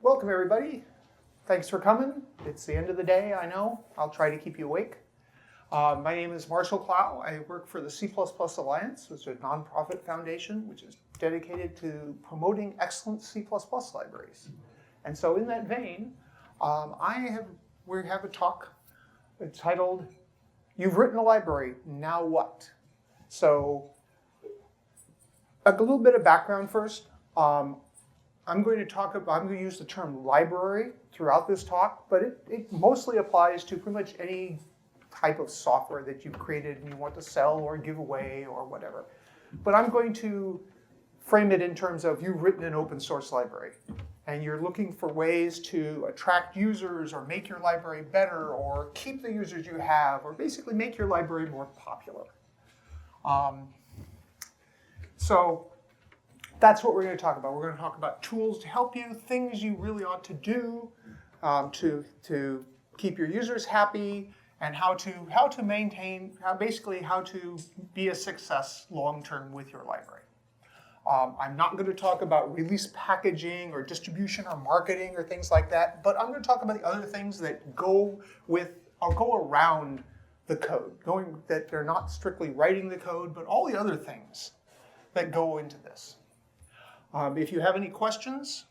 welcome everybody. Thanks for coming. It's the end of the day, I know. I'll try to keep you awake. My name is Marshall Clow. I work for the C++ Alliance, which is a nonprofit foundation which is dedicated to promoting excellent C++ libraries. And so in that vein, we have a talk titled, You've Written a Library, Now What? So a little bit of background first. I'm going to use the term library throughout this talk, but it mostly applies to pretty much any type of software that you've created and you want to sell or give away or whatever. But I'm going to frame it in terms of you've written an open source library and you're looking for ways to attract users or make your library better or keep the users you have or basically make your library more popular. So that's what we're going to talk about. We're going to talk about tools to help you, things you really ought to do to keep your users happy, and how to maintain, basically how to be a success long-term with your library. I'm not going to talk about release packaging or distribution or marketing or things like that, but I'm going to talk about the other things that go around the code, that they're not strictly writing the code, but all the other things that go into this. If you have any questions,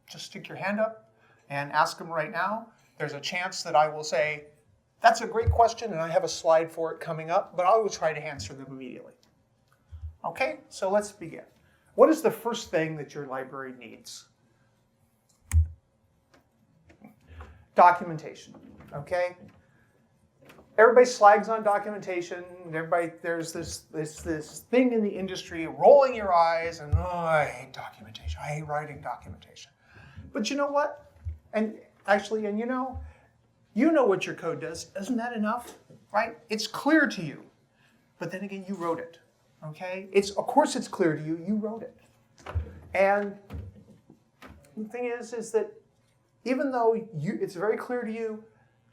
just stick your hand up and ask them right now. There's a chance that I will say, that's a great question, and I have a slide for it coming up, but I will try to answer them immediately. Okay, so let's begin. What is the first thing that your library needs? Documentation, okay? Everybody slags on documentation. There's this thing in the industry, rolling your eyes, and I hate documentation. I hate writing documentation. But you know what? And you know what your code does. Isn't that enough? Right? It's clear to you. But then again, you wrote it. Okay? Of course it's clear to you. You wrote it. And the thing is that even though it's very clear to you,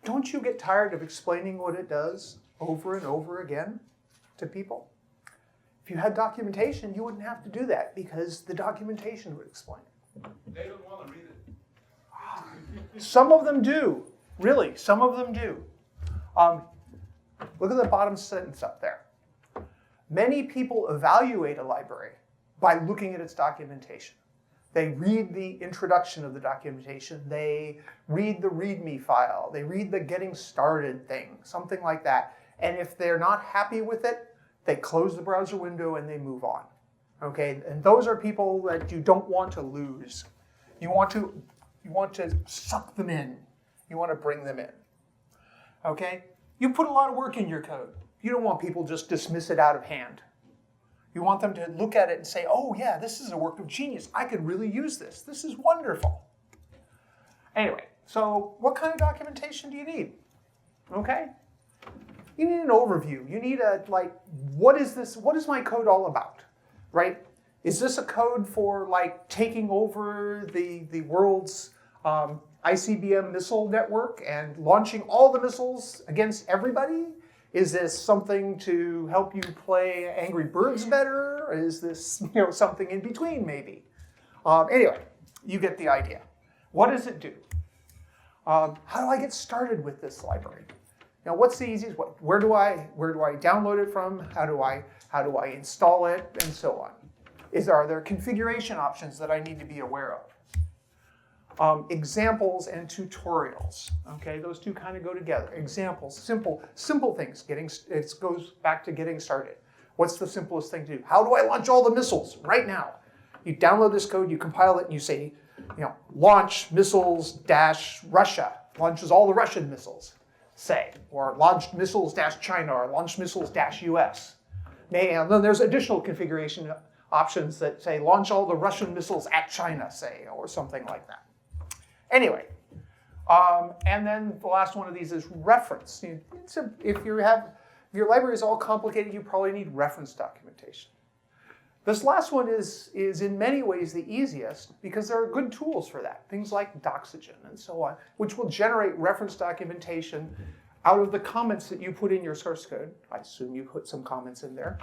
don't you get tired of explaining what it does over and over again to people? If you had documentation, you wouldn't have to do that because the documentation would explain it. They don't want to read it. Some of them do. Really, some of them do. Look at the bottom sentence up there. Many people evaluate a library by looking at its documentation. They read the introduction of the documentation. They read the README file. They read the getting started thing, something like that. And if they're not happy with it, they close the browser window and they move on. Okay, and those are people that you don't want to lose. You want to suck them in. You want to bring them in. Okay, you put a lot of work in your code. You don't want people just dismiss it out of hand. You want them to look at it and say, oh yeah, this is a work of genius. I could really use this. This is wonderful. Anyway, so what kind of documentation do you need? Okay? You need an overview. You need what is this? What is my code all about? Right? Is this a code for taking over the world's ICBM missile network and launching all the missiles against everybody? Is this something to help you play Angry Birds better? Or is this something in between maybe? Anyway, you get the idea. What does it do? How do I get started with this library? What's the easiest way? Where do I download it from? How do I install it? And so on. Are there configuration options that I need to be aware of? Examples and tutorials. Okay, those two kind of go together. Examples, simple things. It goes back to getting started. What's the simplest thing to do? How do I launch all the missiles right now? You download this code, you compile it, and you say, launch missiles-Russia. Launches all the Russian missiles, say, or launch missiles-China, or launch missiles-US. And then there's additional configuration options that say launch all the Russian missiles at China, say, or something like that. Anyway, and then the last one of these is reference. If your library is all complicated, you probably need reference documentation. This last one is in many ways the easiest because there are good tools for that. Things like Doxygen and so on, which will generate reference documentation out of the comments that you put in your source code. I assume you put some comments in there.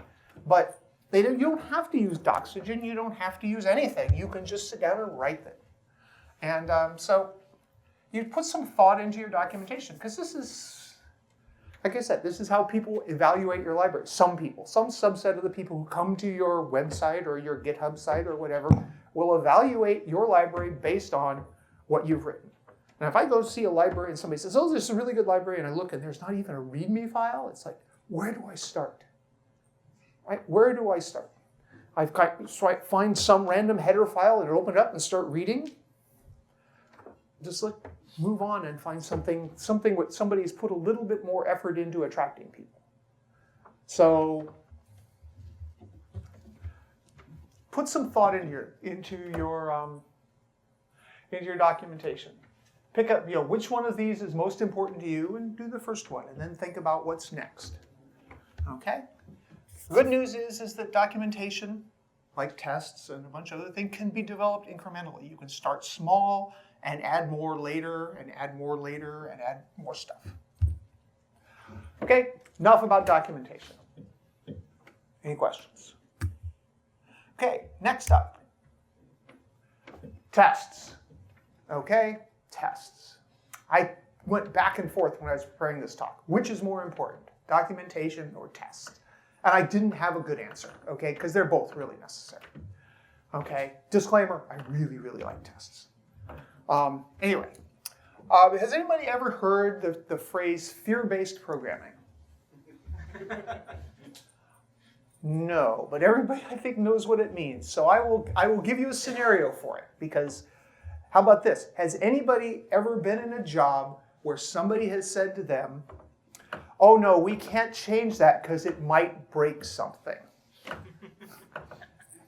But you don't have to use Doxygen. You don't have to use anything. You can just sit down and write them. And so you put some thought into your documentation, because this is, like I said, this is how people evaluate your library. Some people, some subset of the people who come to your website or your GitHub site or whatever will evaluate your library based on what you've written. And if I go see a library and somebody says, oh, this is a really good library, and I look and there's not even a README file, it's like, where do I start? Right? Where do I start? So I find some random header file and open it up and start reading. Just move on and find something what somebody's put a little bit more effort into attracting people. So put some thought into your documentation. Pick up, which one of these is most important to you, and do the first one, and then think about what's next. Okay? Good news is that documentation, like tests and a bunch of other things, can be developed incrementally. You can start small and add more later, and add more later, and add more stuff. Okay, enough about documentation. Any questions? Okay, next up. Tests. Okay, tests. I went back and forth when I was preparing this talk. Which is more important, documentation or tests? And I didn't have a good answer, okay, because they're both really necessary. Okay, disclaimer, I really, really like tests. Anyway, has anybody ever heard the phrase fear-based programming? No, but everybody I think knows what it means. So I will give you a scenario for it, because how about this? Has anybody ever been in a job where somebody has said to them, oh no, we can't change that because it might break something?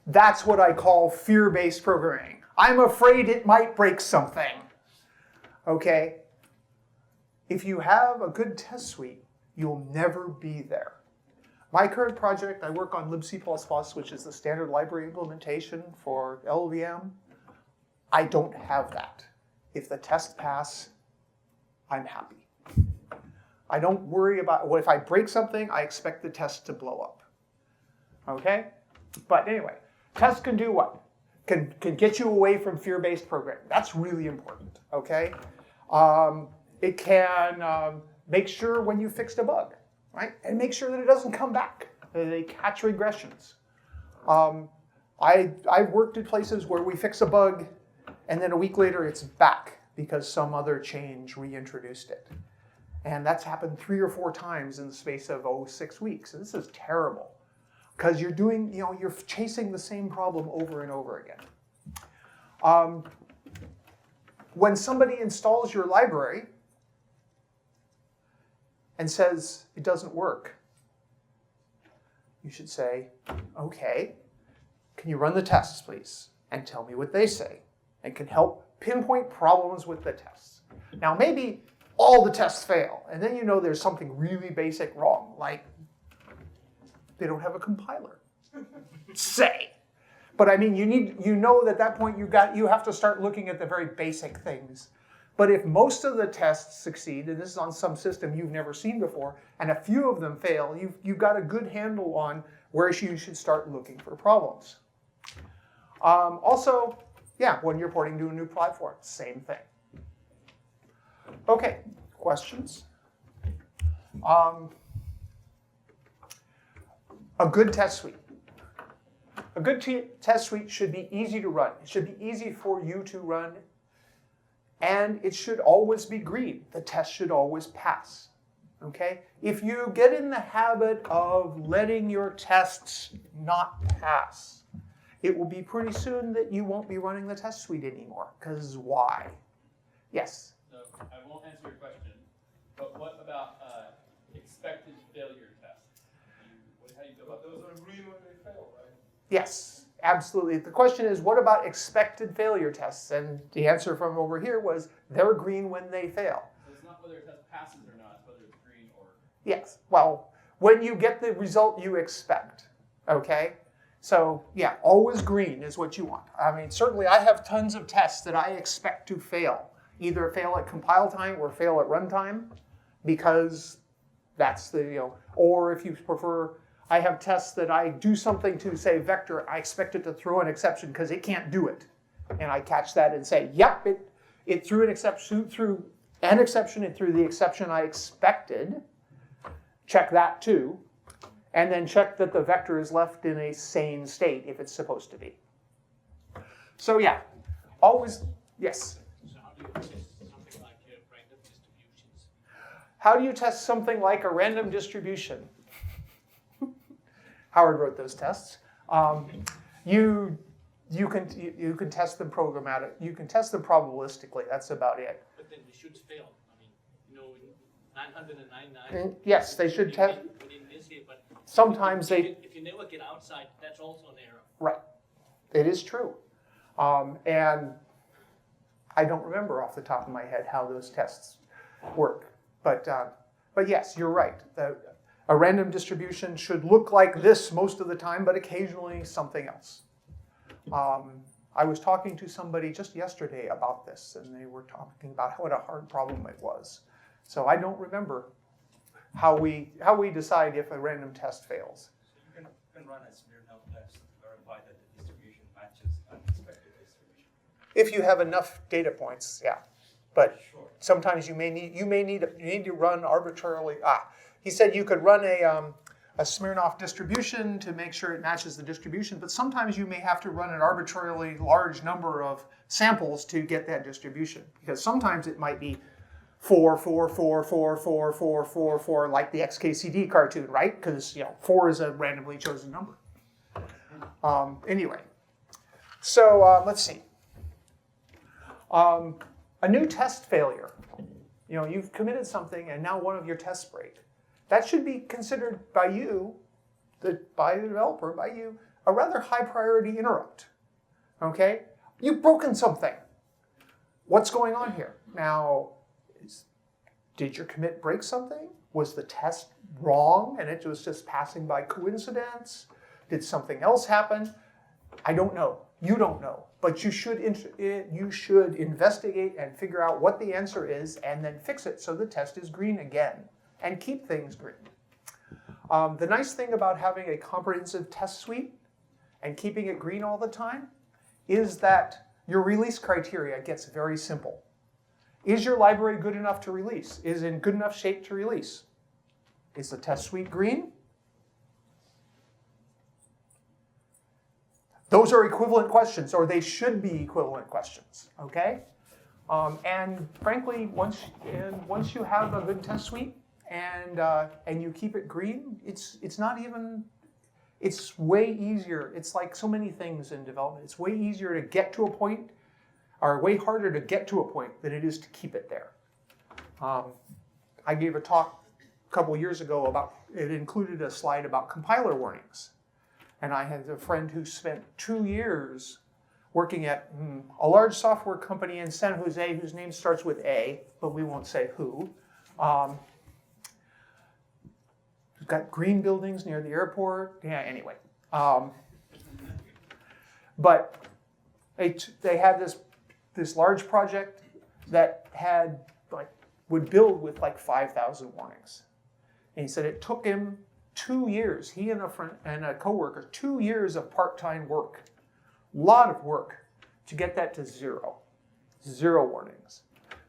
That's what I call fear-based programming. I'm afraid it might break something. Okay? If you have a good test suite, you'll never be there. My current project, I work on libc++, which is the standard library implementation for LLVM. I don't have that. If the tests pass, I'm happy. I don't worry about, if I break something, I expect the test to blow up. Okay? But anyway, tests can do what? Can get you away from fear-based programming. That's really important, okay? It can make sure when you fixed a bug, right? And make sure that it doesn't come back. They catch regressions. I've worked at places where we fix a bug, and then a week later it's back because some other change reintroduced it. And that's happened 3 or 4 times in the space of 6 weeks. And this is terrible. Because you're doing, you're chasing the same problem over and over again. When somebody installs your library and says it doesn't work, you should say, okay, can you run the tests, please? And tell me what they say. And can help pinpoint problems with the tests. Now, maybe all the tests fail, and then there's something really basic wrong, like they don't have a compiler. Say. But I mean, at that point you have to start looking at the very basic things. But if most of the tests succeed, and this is on some system you've never seen before, and a few of them fail, you've got a good handle on where you should start looking for problems. Also, when you're porting to a new platform, same thing. Okay, questions? A good test suite. A good test suite should be easy to run. It should be easy for you to run, and it should always be green. The test should always pass. Okay? If you get in the habit of letting your tests not pass, it will be pretty soon that you won't be running the test suite anymore. Because why? Yes? So I won't answer your question, but what about expected failure tests? How do you feel about those? Those are green when they fail, right? Yes, absolutely. The question is, what about expected failure tests? And the answer from over here was, they're green when they fail. So it's not whether a test passes or not, it's whether it's green or... Yes, well, when you get the result you expect, okay? So yeah, always green is what you want. I mean, certainly I have tons of tests that I expect to fail. Either fail at compile time or fail at runtime, because that's the, or if you prefer, I have tests that I do something to, say, vector, I expect it to throw an exception because it can't do it. and I catch that and say, yep, it threw an exception, and threw the exception I expected. Check that too, and then check that the vector is left in a sane state if it's supposed to be. So yeah, always, yes? So how do you test something like random distributions? How do you test something like a random distribution? Howard wrote those tests. You can test them programmatic. You can test them probabilistically. That's about it. But then they should fail. I mean, you know, in 999. Yes, they should test. Within this here, but Sometimes if you never get outside, that's also an error. Right. It is true. And I don't remember off the top of my head how those tests work. But yes, you're right. A random distribution should look like this most of the time, but occasionally something else. I was talking to somebody just yesterday about this, and they were talking about what a hard problem it was. So I don't remember how we decide if a random test fails. So you can run a Smirnoff test to verify that the distribution matches unexpected distribution. If you have enough data points, yeah. But Sure. sometimes you need to run arbitrarily. He said you could run a Smirnoff distribution to make sure it matches the distribution, but sometimes you may have to run an arbitrarily large number of samples to get that distribution, because sometimes it might be 4, 4, 4, 4, 4, 4, 4, 4, like the XKCD cartoon, right? Because 4 is a randomly chosen number. Anyway, so let's see. A new test failure. You've committed something and now one of your tests break. That should be considered by you, by the developer, by you, a rather high priority interrupt. Okay? You've broken something. What's going on here? Now, did your commit break something? Was the test wrong and it was just passing by coincidence? Did something else happen? I don't know. You don't know. But you should investigate and figure out what the answer is and then fix it so the test is green again and keep things green. The nice thing about having a comprehensive test suite and keeping it green all the time is that your release criteria gets very simple. Is your library good enough to release? Is it in good enough shape to release? Is the test suite green? Those are equivalent questions, or they should be equivalent questions, okay? And frankly, once you have a good test suite and you keep it green, it's not even, it's way easier. It's like so many things in development. It's way easier to get to a point, or way harder to get to a point than it is to keep it there. I gave a talk a couple years ago about, it included a slide about compiler warnings. And I had a friend who spent 2 years working at a large software company in San Jose whose name starts with A, but we won't say who. It's got green buildings near the airport. Yeah, anyway. But they had this large project that would build with 5,000 warnings. And he said it took him 2 years, he and a friend and a coworker, 2 years of part-time work, lot of work to get that to 0 warnings.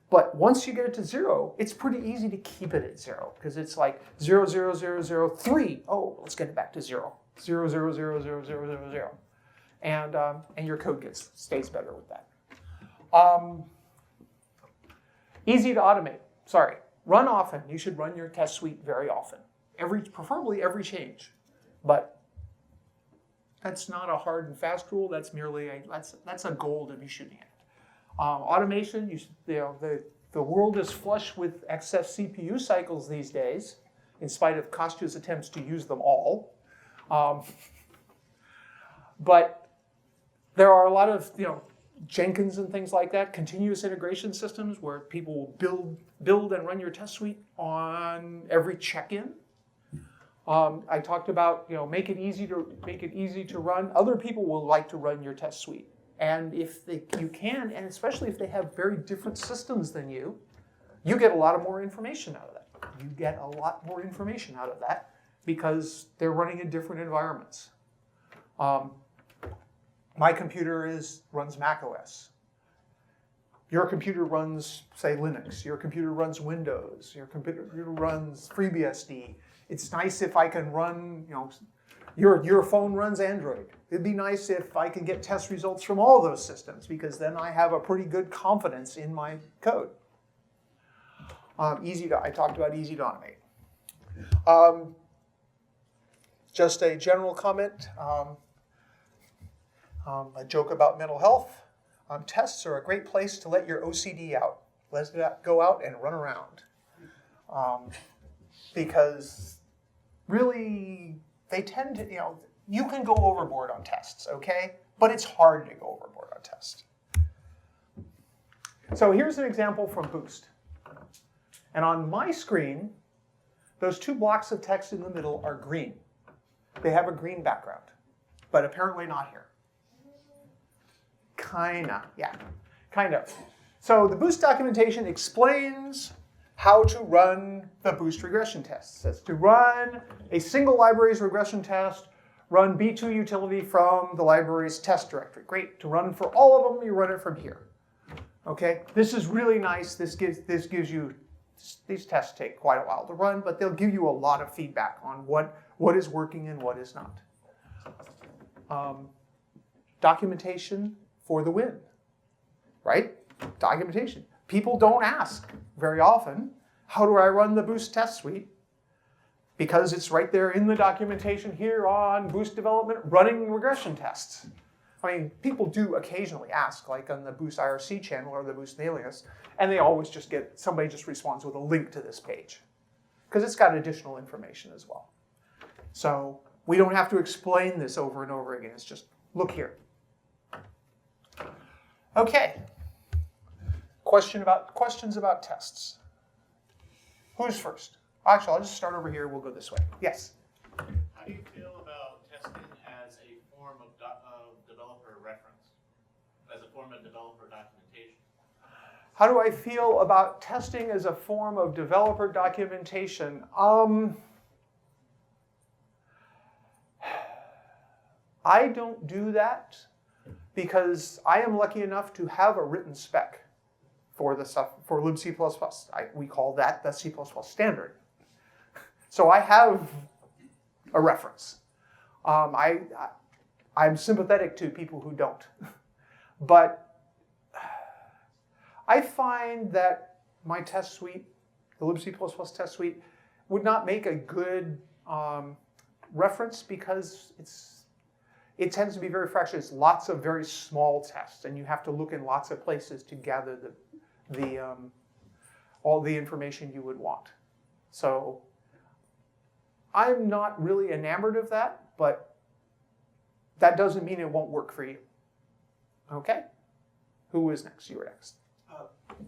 But once you get it to 0, it's pretty easy to keep it at 0 because it's like 0, 0, 0, 0, 3. Oh, let's get it back to 0. 0, 0, 0, 0, 0, 0, 0. And your code stays better with that. Easy to automate. Sorry, run often. You should run your test suite very often. Preferably every change, but that's not a hard and fast rule. That's merely that's a goal to be shooting at. Automation, the world is flush with excess CPU cycles these days, in spite of Kostya's attempts to use them all. But there are a lot of Jenkins and things like that, continuous integration systems where people will build and run your test suite on every check-in. I talked about make it easy to run. Other people will like to run your test suite, and if you can, and especially if they have very different systems than you get a lot more information out of that. You get a lot more information out of that because they're running in different environments. My computer runs Mac OS. Your computer runs, say, Linux. Your computer runs Windows. Your computer runs FreeBSD. It's nice if I can run, your phone runs Android. It'd be nice if I can get test results from all those systems, because then I have a pretty good confidence in my code. I talked about easy to automate. Just a general comment, a joke about mental health. Tests are a great place to let your OCD out. Let it go out and run around. Because really, they tend to, you can go overboard on tests, okay? But it's hard to go overboard on tests. So here's an example from Boost. And on my screen, those two blocks of text in the middle are green. They have a green background, but apparently not here. Kinda. So the Boost documentation explains how to run the Boost regression tests. It says to run a single library's regression test, run B2 utility from the library's test directory. Great. To run for all of them, you run it from here. Okay. This is really nice. This gives you, these tests take quite a while to run, but they'll give you a lot of feedback on what is working and what is not. Documentation for the win, right? Documentation. People don't ask very often, how do I run the Boost test suite? Because it's right there in the documentation here on Boost development running regression tests. I mean, people do occasionally ask, like on the Boost IRC channel or the Boost mailing list, and they always just get, somebody just responds with a link to this page, because it's got additional information as well. So we don't have to explain this over and over again. It's just, look here. Okay. Questions about tests. Who's first? Actually, I'll just start over here. We'll go this way. Yes? How do you feel about testing as a form of developer reference, as a form of developer documentation? How do I feel about testing as a form of developer documentation? I don't do that because I am lucky enough to have a written spec for the stuff for libc++. We call that the C++ standard. So I have a reference. I'm sympathetic to people who don't. But I find that my test suite, the libc++ test suite, would not make a good reference because it tends to be very fractured. It's lots of very small tests, and you have to look in lots of places to gather all the information you would want. So I'm not really enamored of that, but that doesn't mean it won't work for you. Okay? Who is next? You were next.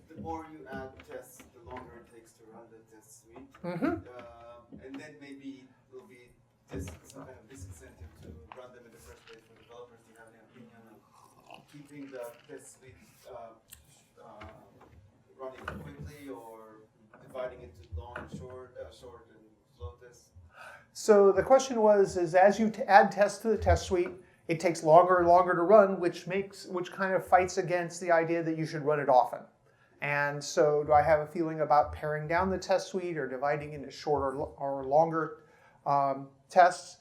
The more you add tests, the longer it takes to run the test suite. Mm-hmm. And then maybe it will be some kind of disincentive to run them in the first place for developers. Do you have any opinion on keeping the test suite running quickly, or dividing it to long and short and slow tests? So the question was, as you add tests to the test suite, it takes longer and longer to run, which kind of fights against the idea that you should run it often. And so do I have a feeling about paring down the test suite or dividing into shorter or longer tests?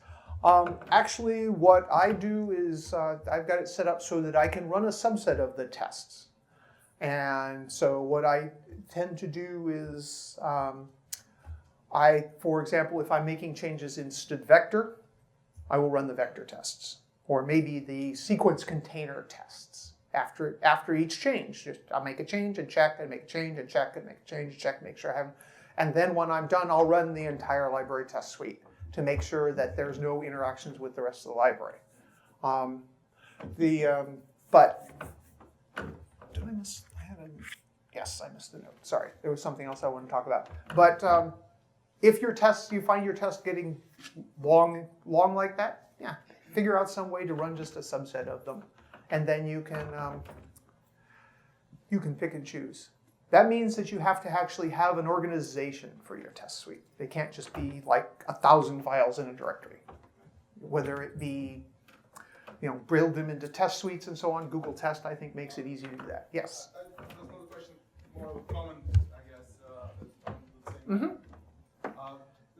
Actually, what I do is I've got it set up so that I can run a subset of the tests. And so what I tend to do is for example, if I'm making changes in std_vector, I will run the vector tests, or maybe the sequence container tests after each change. I'll make a change and check, and make a change and check, and make a change and check, make sure I haven't. And then when I'm done, I'll run the entire library test suite to make sure that there's no interactions with the rest of the library. But did I miss? Yes, I missed the note. Sorry, there was something else I wanted to talk about. But if you find your test getting long like that, yeah, figure out some way to run just a subset of them, and then you can pick and choose. That means that you have to actually have an organization for your test suite. They can't just be like 1,000 files in a directory. Whether it be build them into test suites and so on. Google Test, I think, makes it easy to do that. Yes? That's not a question, more of a comment, I guess.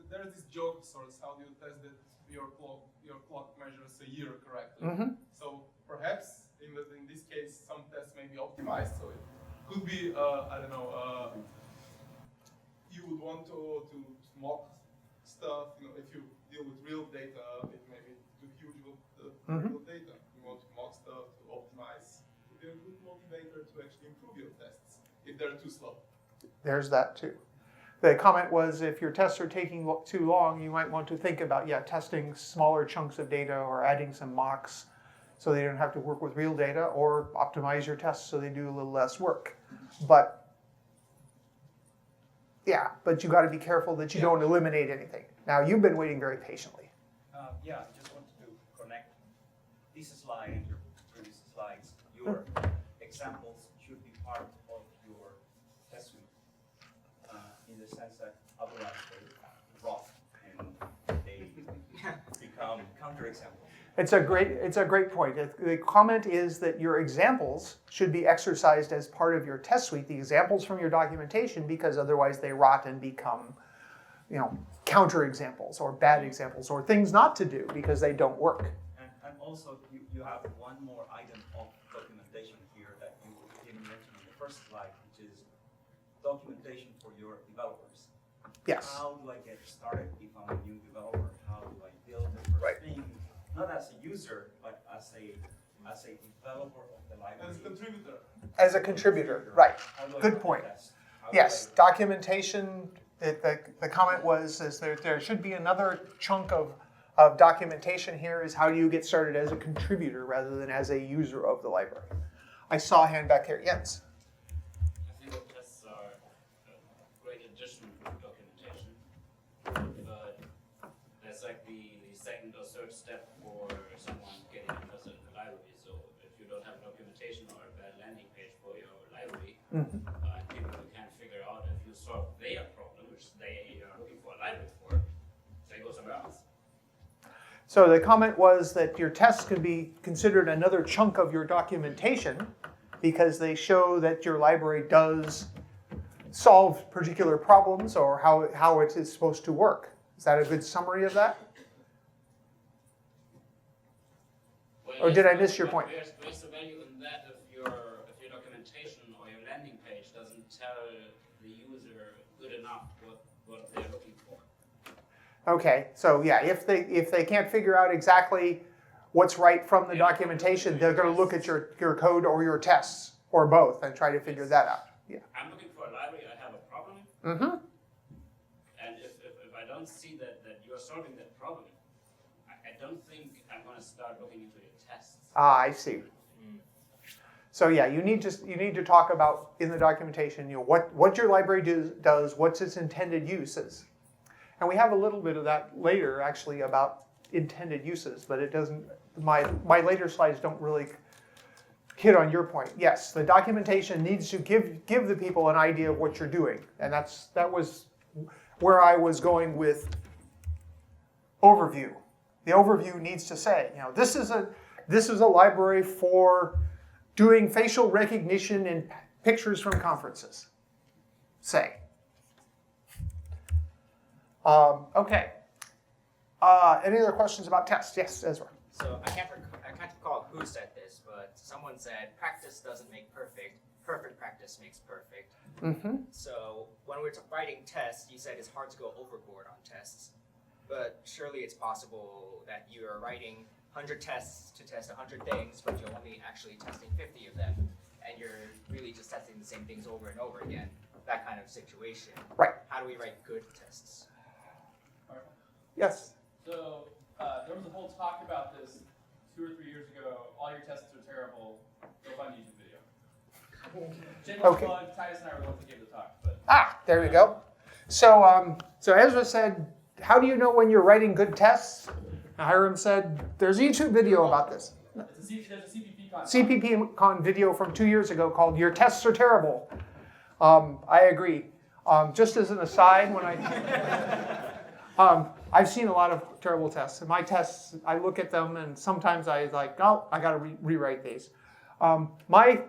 There's this joke source, how do you test that your clock measures a year correctly? So perhaps in this case, some tests may be optimized. So it could be, I don't know, you would want to mock stuff. If you deal with real data, it may be too huge with the real data. You want to mock stuff to optimize. It would be a good motivator to actually improve your tests if they're too slow. There's that too. The comment was if your tests are taking too long, you might want to think about, testing smaller chunks of data or adding some mocks so they don't have to work with real data, or optimize your tests so they do a little less work. But you got to be careful that you don't eliminate anything. Now, you've been waiting very patiently. I just wanted to connect this slide and your previous slides. Your examples should be part of your test suite in the sense that otherwise they rot and they become counterexamples. It's a great point. The comment is that your examples should be exercised as part of your test suite, the examples from your documentation, because otherwise they rot and become, counterexamples or bad examples or things not to do because they don't work. And also you have one more item of documentation here that you didn't mention in the first slide, which is documentation for your developers. Yes. How do I get started if I'm a new developer? How do I build the first thing? Not as a user, but as a developer of the library. As a contributor. As a contributor, right. Good point. Yes, documentation, the comment was is there should be another chunk of documentation here is how do you get started as a contributor rather than as a user of the library. I saw a hand back here. Jens. I think that tests are a great addition to documentation, but that's like the second or third step for someone getting interested in the library. So if you don't have documentation or a bad landing page for your library, people who can't figure out if you solve their problem, which they are looking for a library for, they go somewhere else. So the comment was that your tests can be considered another chunk of your documentation because they show that your library does solve particular problems or how it is supposed to work. Is that a good summary of that? Or did I miss your point? Where's the value in that if your documentation or your landing page doesn't tell the user good enough what they're looking for? Okay, so if they can't figure out exactly what's right from the documentation, they're going to look at your code or your tests or both and try to figure that out. Yeah. I'm looking for a library. I have a problem. And if I don't see that you're solving that problem, I don't think I'm going to start looking into your tests. Ah, I see. So you need to talk about in the documentation, what your library does, what's its intended uses, and we have a little bit of that later actually about intended uses, but it doesn't. My later slides don't really hit on your point. Yes, the documentation needs to give the people an idea of what you're doing, and that was where I was going with overview. The overview needs to say, this is a library for doing facial recognition in pictures from conferences. Say. Okay. Any other questions about tests? Yes, Ezra. So I can't recall who said this, but someone said practice doesn't make perfect. Perfect practice makes perfect. So when we're writing tests, you said it's hard to go overboard on tests. But surely it's possible that you are writing 100 tests to test 100 things, but you're only actually testing 50 of them, and you're really just testing the same things over and over again. That kind of situation. Right. How do we write good tests? Yes. So there was a whole talk about this 2 or 3 years ago. All your tests are terrible. Go find a YouTube video. Shameless plug. Titus and I were the ones that gave the talk. But there we go. So Ezra said, how do you know when you're writing good tests? Hiram said, there's a YouTube video about this. there's a CppCon. CppCon video from 2 years ago called Your Tests Are Terrible. I agree. Just as an aside, when I've seen a lot of terrible tests. And my tests, I look at them and sometimes I like, oh, I got to rewrite these. My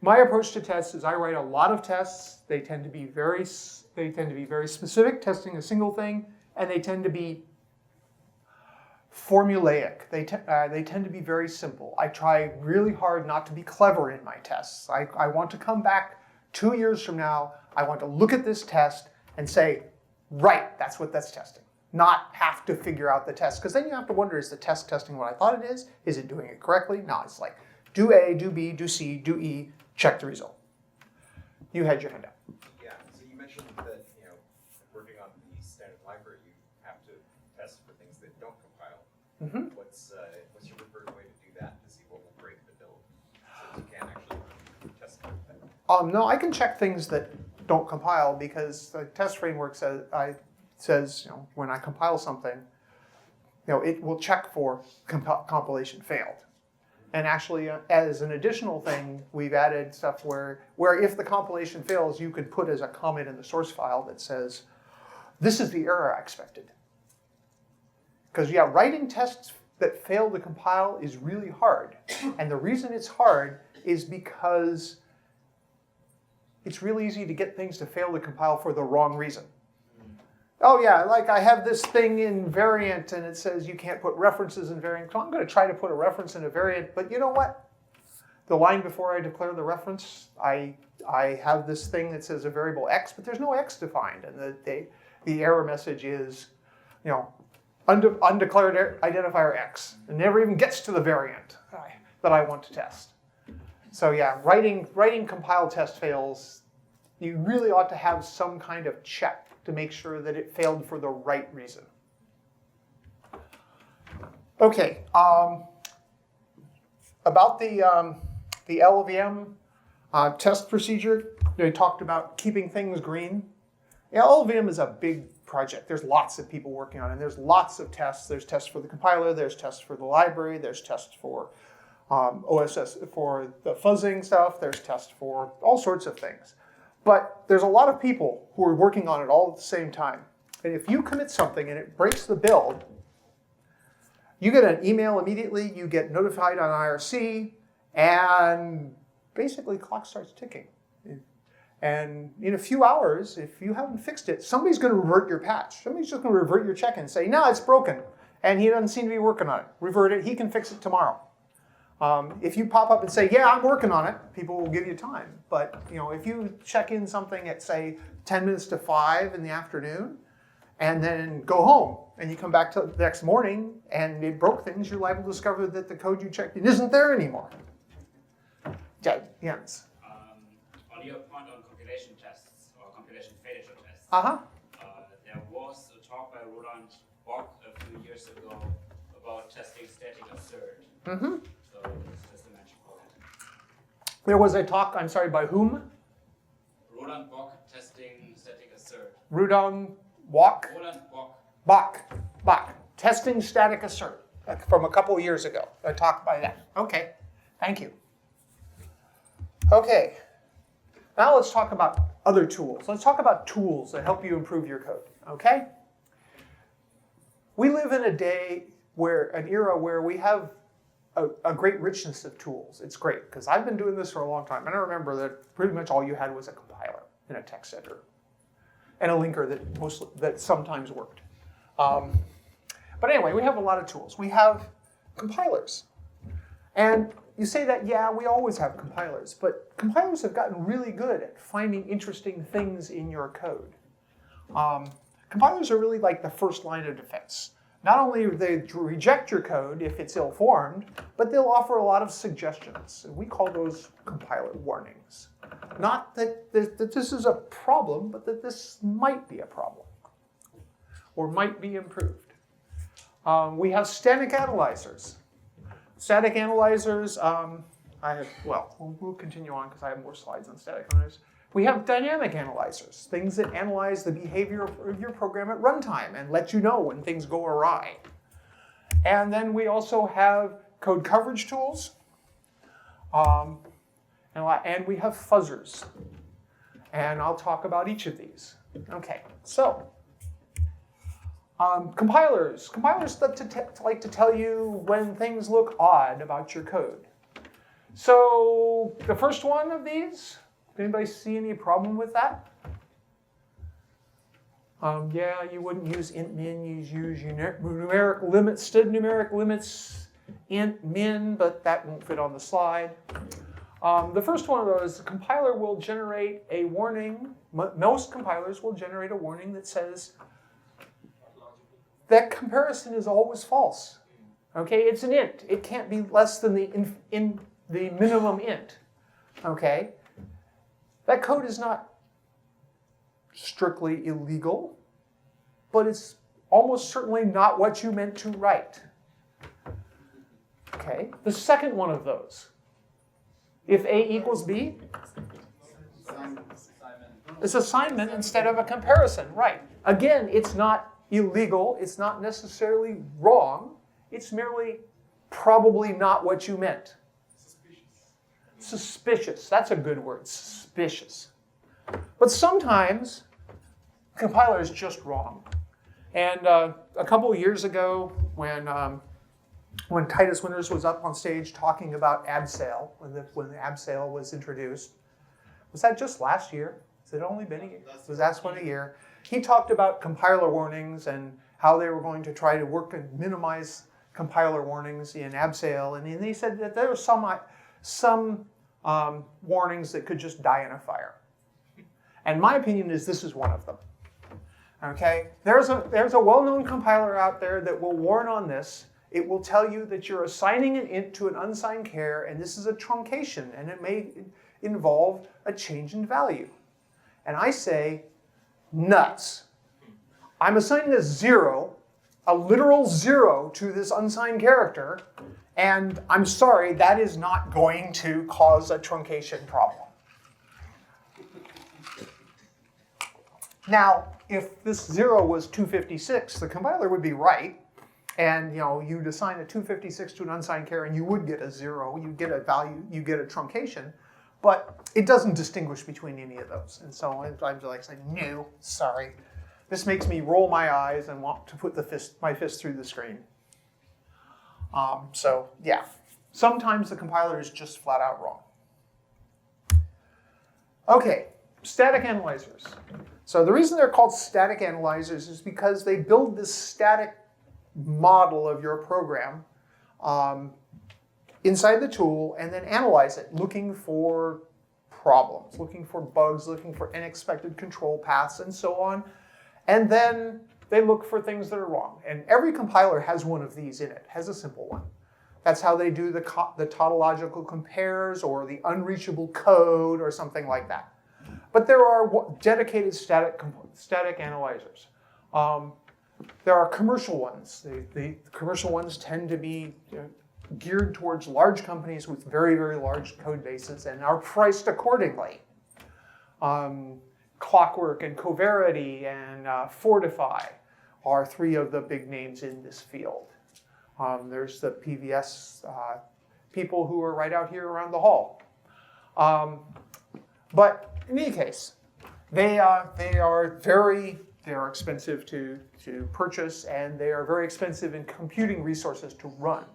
approach to tests is I write a lot of tests. They tend to be very specific, testing a single thing, and they tend to be formulaic. They tend to be very simple. I try really hard not to be clever in my tests. I want to come back 2 years from now. I want to look at this test and say, right, that's what that's testing. Not have to figure out the test, because then you have to wonder, is the test testing what I thought it is? Is it doing it correctly? No, it's like, do A, do B, do C, do E, check the result. You had your hand up. Yeah, so you mentioned that, working on the standard library, you have to test for things that don't compile. Mm-hmm. What's your preferred way to do that, to see what will break the build, so you can actually test it? No, I can check things that don't compile, because the test framework says when I compile something, it will check for compilation failed. And actually, as an additional thing, we've added stuff where if the compilation fails, you could put as a comment in the source file that says, this is the error I expected. Because writing tests that fail to compile is really hard. And the reason it's hard is because it's really easy to get things to fail to compile for the wrong reason. Oh yeah, like I have this thing in variant and it says you can't put references in variant. So I'm going to try to put a reference in a variant, but you know what? The line before I declare the reference, I have this thing that says a variable x, but there's no x defined, and the error message is, undeclared identifier x. It never even gets to the variant that I want to test. So yeah, writing compile test fails, you really ought to have some kind of check to make sure that it failed for the right reason. Okay, about the LLVM test procedure, they talked about keeping things green. Yeah, LLVM is a big project. There's lots of people working on it, and there's lots of tests. There's tests for the compiler, there's tests for the library, there's tests for OSS, for the fuzzing stuff, there's tests for all sorts of things. But there's a lot of people who are working on it all at the same time. And if you commit something and it breaks the build, you get an email immediately, you get notified on IRC, and basically clock starts ticking. And in a few hours, if you haven't fixed it, somebody's going to revert your patch. Somebody's just going to revert your check and say, no, it's broken. And he doesn't seem to be working on it. Revert it, he can fix it tomorrow. If you pop up and say, yeah, I'm working on it, people will give you time. But if you check in something at, say, 10 minutes to 5 in the afternoon, and then go home, and you come back to the next morning, and it broke things, you're liable to discover that the code you checked in isn't there anymore. Jens. On your point on compilation tests, or compilation failure tests, there was a talk by Roland Bock a few years ago about testing static assert. Mm-hmm. Just a mention for that. There was a talk, I'm sorry, by whom? Roland Bock testing static assert. Roland Bock? Roland Bock. Bock. Testing static assert from a couple of years ago. A talk by that. Okay, thank you. Okay, now let's talk about other tools. Let's talk about tools that help you improve your code, okay? We live in an era where we have a great richness of tools. It's great, because I've been doing this for a long time, and I remember that pretty much all you had was a compiler and a text editor, and a linker that sometimes worked. But anyway, we have a lot of tools. We have compilers. And you say that, yeah, we always have compilers, but compilers have gotten really good at finding interesting things in your code. Compilers are really like the first line of defense. Not only do they reject your code if it's ill-formed, but they'll offer a lot of suggestions. And we call those compiler warnings. Not that this is a problem, but that this might be a problem or might be improved. We have static analyzers. Static analyzers, we'll continue on because I have more slides on static analyzers. We have dynamic analyzers, things that analyze the behavior of your program at runtime and let you know when things go awry. And then we also have code coverage tools, and we have fuzzers. And I'll talk about each of these. Okay, so Compilers like to tell you when things look odd about your code. So the first one of these, anybody see any problem with that? Yeah, you wouldn't use int min, you use numeric limits, std numeric limits, int min, but that won't fit on the slide. The first one of those, the compiler will generate a warning. Most compilers will generate a warning that says that comparison is always false. Okay, it's an int. It can't be less than the minimum int. Okay, that code is not strictly illegal, but it's almost certainly not what you meant to write. Okay, the second one of those. If A equals B, it's assignment instead of a comparison, right? Again, it's not illegal, it's not necessarily wrong, it's merely probably not what you meant. Suspicious, that's a good word, suspicious. But sometimes the compiler is just wrong. And a couple of years ago, when Titus Winters was up on stage talking about abseil, when the abseil was introduced, was that just last year? Has it only been a year? Was that one a year? He talked about compiler warnings and how they were going to try to work and minimize compiler warnings in abseil, and he said that there were some warnings that could just die in a fire. And my opinion is this is one of them. Okay, there's a well-known compiler out there that will warn on this. It will tell you that you're assigning an int to an unsigned char, and this is a truncation, and it may involve a change in value. And I say, nuts. I'm assigning a 0, a literal 0 to this unsigned character, and I'm sorry, that is not going to cause a truncation problem. Now, if this 0 was 256, the compiler would be right. And you'd assign a 256 to an unsigned char, and you would get a 0. You get a value, you get a truncation, but it doesn't distinguish between any of those. And so I'm like saying, no, sorry. This makes me roll my eyes and want to put my fist through the screen. So yeah, sometimes the compiler is just flat out wrong. Okay, static analyzers. So the reason they're called static analyzers is because they build this static model of your program inside the tool and then analyze it, looking for problems, looking for bugs, looking for unexpected control paths, and so on. And then they look for things that are wrong. And every compiler has one of these in it, has a simple one. That's how they do the tautological compares or the unreachable code or something like that. But there are dedicated static analyzers. There are commercial ones. The commercial ones tend to be geared towards large companies with very, very large code bases and are priced accordingly. Clockwork and Coverity and Fortify are three of the big names in this field. There's the PVS people who are right out here around the hall. But in any case, they are expensive to purchase, and they are very expensive in computing resources to run.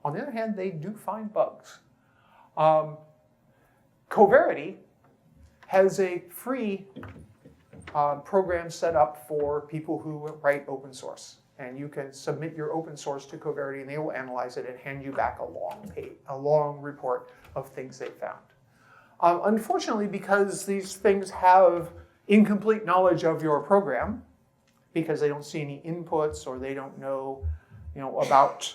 On the other hand, they do find bugs. Coverity has a free program set up for people who write open source. And you can submit your open source to Coverity, and they will analyze it and hand you back a long report of things they found. Unfortunately, because these things have incomplete knowledge of your program, because they don't see any inputs or they don't know, about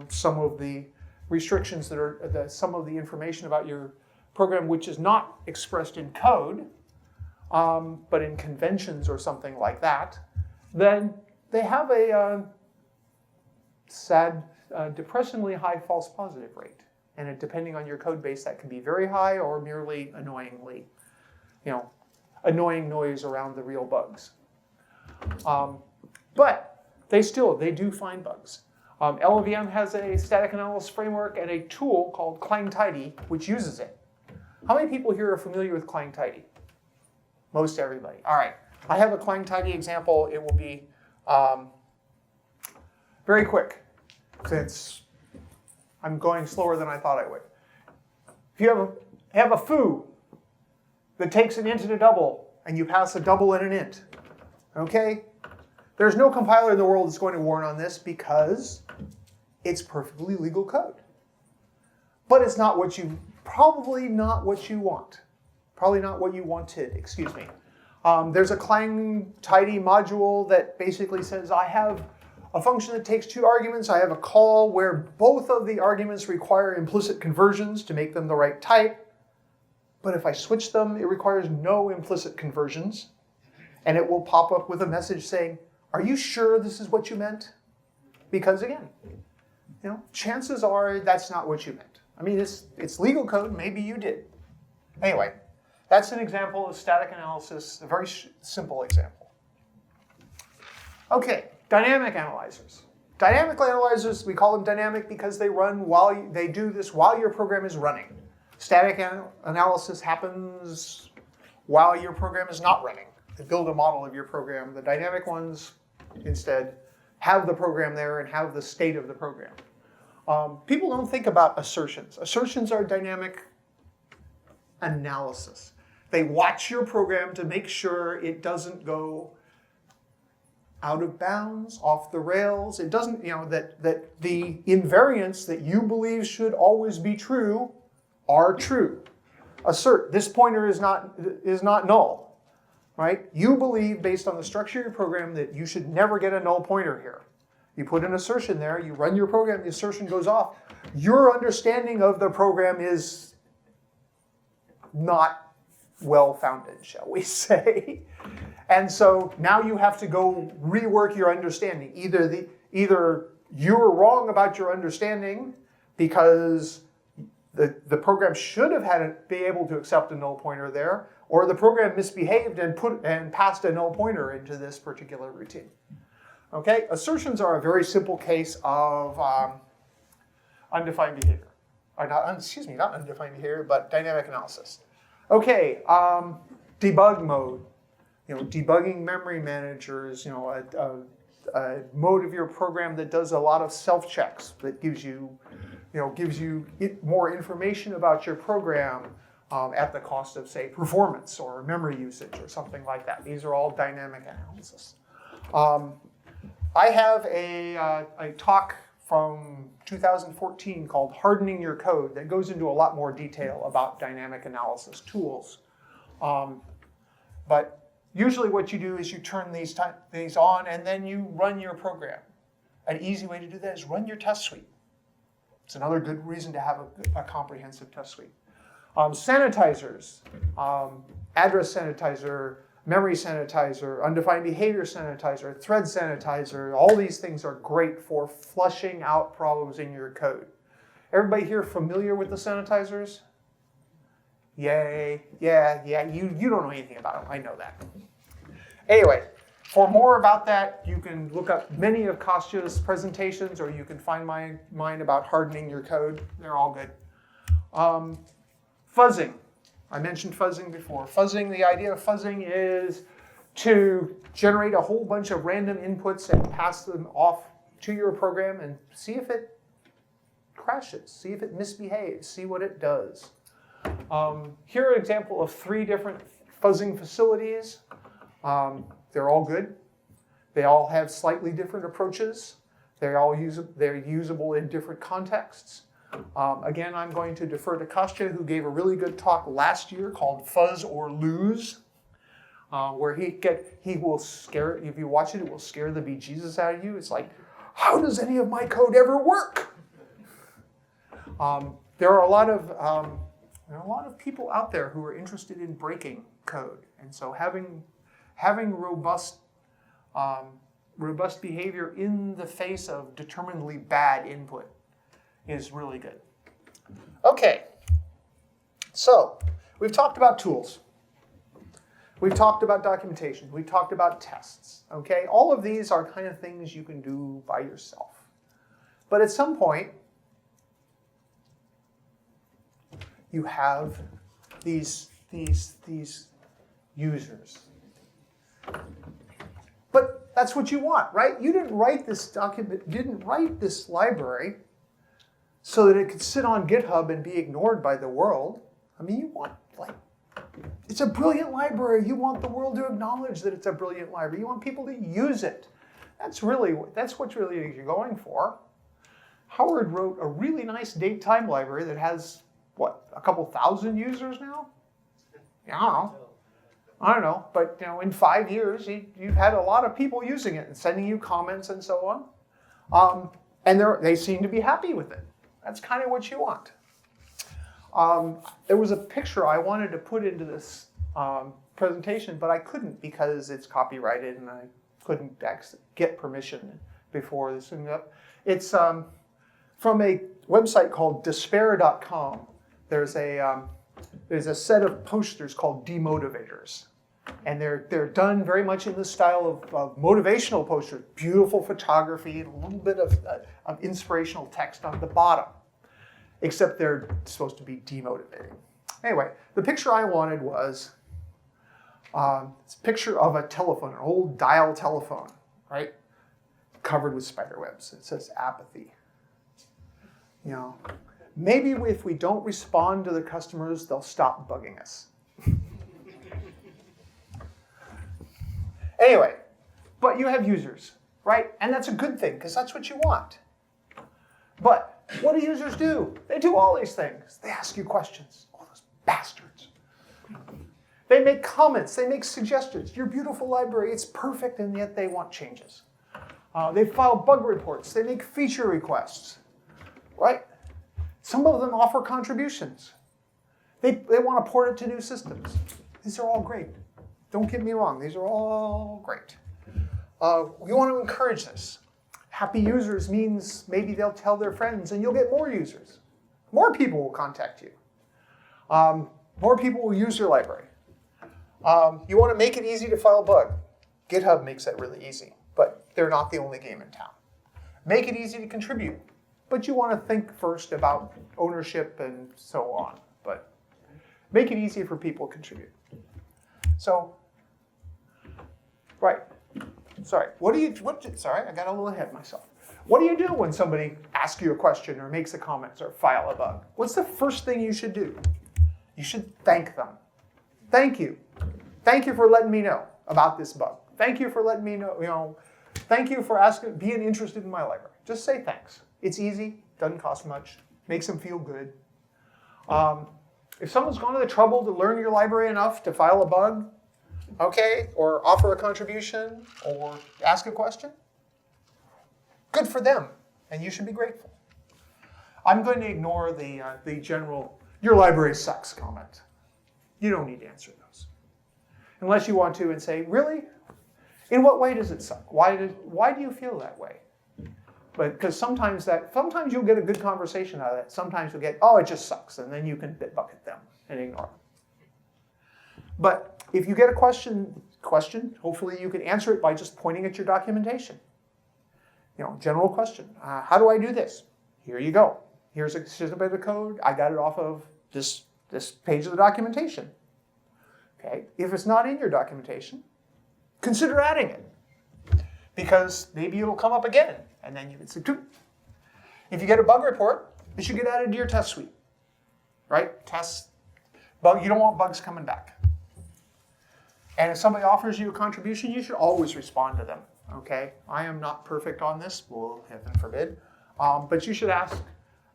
some of the restrictions that are some of the information about your program, which is not expressed in code, but in conventions or something like that, then they have a sad, depressingly high false positive rate. And depending on your code base, that can be very high or merely annoyingly, annoying noise around the real bugs. But they do find bugs. LLVM has a static analysis framework and a tool called CppCon, which uses it. How many people here are familiar with CppCon? Most everybody. All right. I have a CppCon example. It will be very quick, since I'm going slower than I thought I would. If you have a foo that takes an int and a double, and you pass a double and an int, okay? There's no compiler in the world that's going to warn on this because it's perfectly legal code. But it's not what you, probably not what you want. Probably not what you wanted, excuse me. There's a Clang tidy module that basically says I have a function that takes 2 arguments. I have a call where both of the arguments require implicit conversions to make them the right type. But if I switch them, it requires no implicit conversions. And it will pop up with a message saying, are you sure this is what you meant? Because again, chances are that's not what you meant. I mean, it's legal code. Maybe you did. Anyway, that's an example of static analysis, a very simple example. Okay, dynamic analyzers. Dynamic analyzers, we call them dynamic because they run they do this while your program is running. Static analysis happens while your program is not running. They build a model of your program. The dynamic ones, instead, have the program there and have the state of the program. People don't think about assertions. Assertions are dynamic analysis. They watch your program to make sure it doesn't go out of bounds, off the rails. It doesn't, that the invariants that you believe should always be true are true. Assert, this pointer is not null, right? You believe, based on the structure of your program, that you should never get a null pointer here. You put an assertion there, you run your program, the assertion goes off. Your understanding of the program is not well-founded, shall we say. And so now you have to go rework your understanding. Either you were wrong about your understanding because the program should have be able to accept a null pointer there, or the program misbehaved and passed a null pointer into this particular routine. Okay, assertions are a very simple case of undefined behavior. Or not undefined behavior, but dynamic analysis. Okay, debug mode. Debugging memory managers, a mode of your program that does a lot of self-checks, that gives you more information about your program at the cost of, say, performance or memory usage or something like that. These are all dynamic analysis. I have a talk from 2014 called Hardening Your Code that goes into a lot more detail about dynamic analysis tools. But usually what you do is you turn these on and then you run your program. An easy way to do that is run your test suite. It's another good reason to have a comprehensive test suite. Sanitizers, address sanitizer, memory sanitizer, undefined behavior sanitizer, thread sanitizer, all these things are great for flushing out problems in your code. Everybody here familiar with the sanitizers? Yay, yeah, you don't know anything about them, I know that. Anyway, for more about that, you can look up many of Kostya's presentations, or you can find mine about hardening your code. They're all good. Fuzzing. I mentioned fuzzing before. Fuzzing, the idea of fuzzing is to generate a whole bunch of random inputs and pass them off to your program and see if it crashes, see if it misbehaves, see what it does. Here are an example of 3 different fuzzing facilities. They're all good. They all have slightly different approaches. They're usable in different contexts. Again, I'm going to defer to Kostya, who gave a really good talk last year called Fuzz or Lose, where he will scare, if you watch it, it will scare the bejesus out of you. It's like, how does any of my code ever work? There are a lot of people out there who are interested in breaking code, and so having robust behavior in the face of determinedly bad input is really good. Okay, so we've talked about tools. We've talked about documentation. We've talked about tests. Okay, all of these are kind of things you can do by yourself. But at some point, you have these users. But that's what you want, right? You didn't write this document, you didn't write this library so that it could sit on GitHub and be ignored by the world. I mean, you want, like, it's a brilliant library. You want the world to acknowledge that it's a brilliant library. You want people to use it. That's what really you're going for. Howard wrote a really nice date-time library that has, what, a couple thousand users now? Yeah, I don't know. But in 5 years, you've had a lot of people using it and sending you comments and so on. And they seem to be happy with it. That's kind of what you want. There was a picture I wanted to put into this presentation, but I couldn't because it's copyrighted and I couldn't get permission before this thing up. It's from a website called despair.com. There's a set of posters called demotivators. And they're done very much in the style of motivational posters, beautiful photography, and a little bit of inspirational text on the bottom. Except they're supposed to be demotivating. Anyway, the picture I wanted was it's a picture of a telephone, an old dial telephone, right? Covered with spider webs. It says apathy. Maybe if we don't respond to the customers, they'll stop bugging us. Anyway, but you have users, right? And that's a good thing, because that's what you want. But what do users do? They do all these things. They ask you questions. All those bastards. They make comments. They make suggestions. Your beautiful library, it's perfect, and yet they want changes. They file bug reports. They make feature requests, right? Some of them offer contributions. They want to port it to new systems. These are all great. Don't get me wrong. These are all great. We want to encourage this. Happy users means maybe they'll tell their friends and you'll get more users. More people will contact you. More people will use your library. You want to make it easy to file a bug. GitHub makes that really easy, but they're not the only game in town. Make it easy to contribute, but you want to think first about ownership and so on. But make it easy for people to contribute. So, right. Sorry, sorry, I got a little ahead of myself. What do you do when somebody asks you a question or makes a comment or file a bug? What's the first thing you should do? You should thank them. Thank you. Thank you for letting me know about this bug. Thank you for letting me know, thank you for being interested in my library. Just say thanks. It's easy, doesn't cost much, makes them feel good. If someone's gone to the trouble to learn your library enough to file a bug, okay, or offer a contribution, or ask a question, good for them, and you should be grateful. I'm going to ignore the general, your library sucks comment. You don't need to answer those. Unless you want to and say, really? In what way does it suck? Why do you feel that way? But because sometimes you'll get a good conversation out of that. Sometimes you'll get, oh, it just sucks, and then you can bitbucket them and ignore them. But if you get a question, hopefully you can answer it by just pointing at your documentation. General question. How do I do this? Here you go. Here's a bit of code. I got it off of this page of the documentation. Okay. If it's not in your documentation, consider adding it. Because maybe it'll come up again. And then you can say, if you get a bug report, it should get added to your test suite. Right? You don't want bugs coming back. And if somebody offers you a contribution, you should always respond to them. Okay? I am not perfect on this, well, heaven forbid. But you should ask,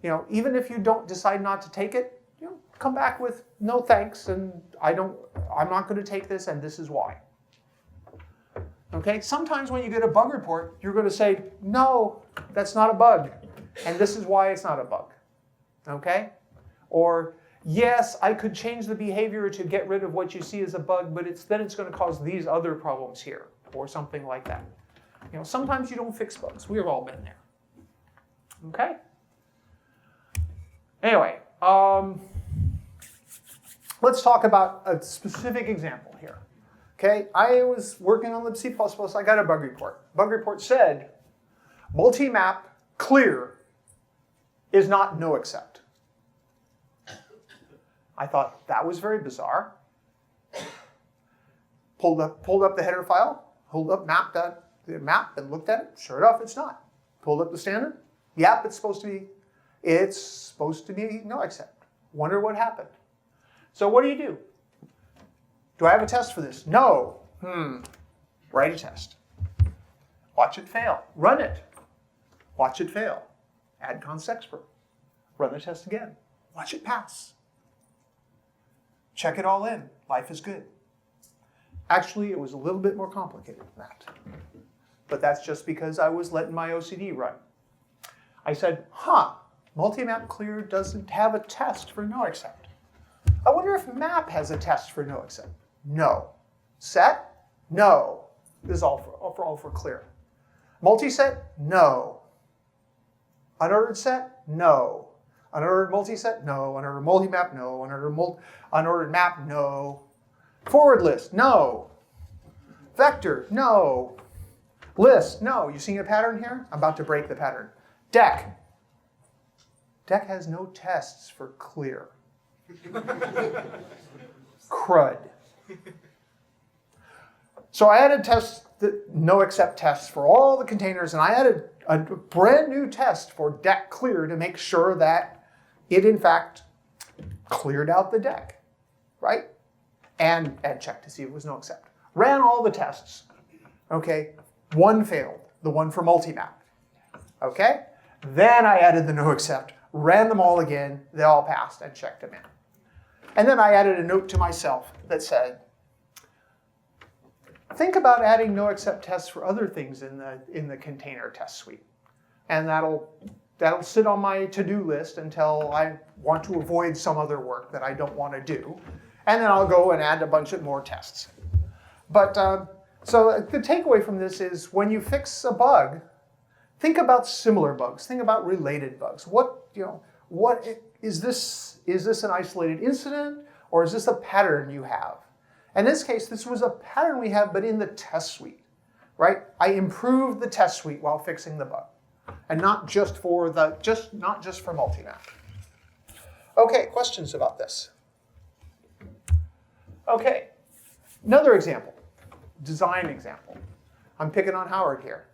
even if you don't decide not to take it, come back with no thanks, and I'm not going to take this, and this is why. Okay? Sometimes when you get a bug report, you're going to say, no, that's not a bug, and this is why it's not a bug. Okay? Or, yes, I could change the behavior to get rid of what you see as a bug, but then it's going to cause these other problems here, or something like that. Sometimes you don't fix bugs. We've all been there. Okay? Anyway, let's talk about a specific example here. Okay, I was working on libc++. I got a bug report. Bug report said, multi-map clear is not no accept. I thought that was very bizarre. Pulled up the header file. Pulled up the map and looked at it. Sure enough, it's not. Pulled up the standard. Yep, it's supposed to be no accept. Wonder what happened. So what do? Do I have a test for this? No. Write a test. Watch it fail. Run it. Watch it fail. Add const expert. Run the test again. Watch it pass. Check it all in. Life is good. Actually, it was a little bit more complicated than that. But that's just because I was letting my OCD run. I said, multi-map clear doesn't have a test for no accept. I wonder if map has a test for no accept. No. Set? No. This is all for clear. Multi-set? No. Unordered set? No. Unordered multi-set? No. Unordered multi-map? No. Unordered map? No. Forward list? No. Vector? No. List? No. You seeing a pattern here? I'm about to break the pattern. Deck. Deck has no tests for clear. Crud. So I added no accept tests for all the containers, and I added a brand new test for deck clear to make sure that it in fact cleared out the deck, right? And checked to see if it was no accept. Ran all the tests. Okay, one failed, the one for multi-map. Okay, then I added the no accept, ran them all again, they all passed, and checked them in. And then I added a note to myself that said, think about adding no accept tests for other things in the container test suite. And that'll sit on my to-do list until I want to avoid some other work that I don't want to do. And then I'll go and add a bunch of more tests. But so the takeaway from this is when you fix a bug, think about similar bugs. Think about related bugs. What is this an isolated incident, or is this a pattern you have? In this case, this was a pattern we have, but in the test suite, right? I improved the test suite while fixing the bug, and not just for multi-map. Okay, questions about this? Okay, another example, design example. I'm picking on Howard here.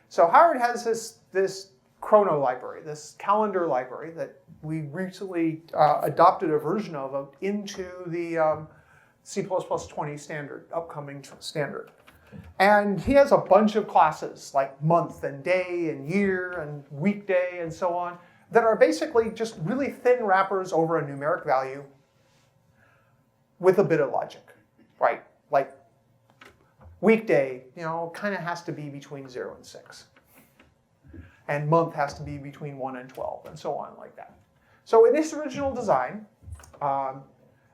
So Howard has this chrono library, this calendar library that we recently adopted a version of into the C++20 standard, upcoming standard. And he has a bunch of classes like month and day and year and weekday and so on that are basically just really thin wrappers over a numeric value with a bit of logic, right? Like weekday, kind of has to be between 0 and 6. And month has to be between 1 and 12 and so on like that. So in this original design,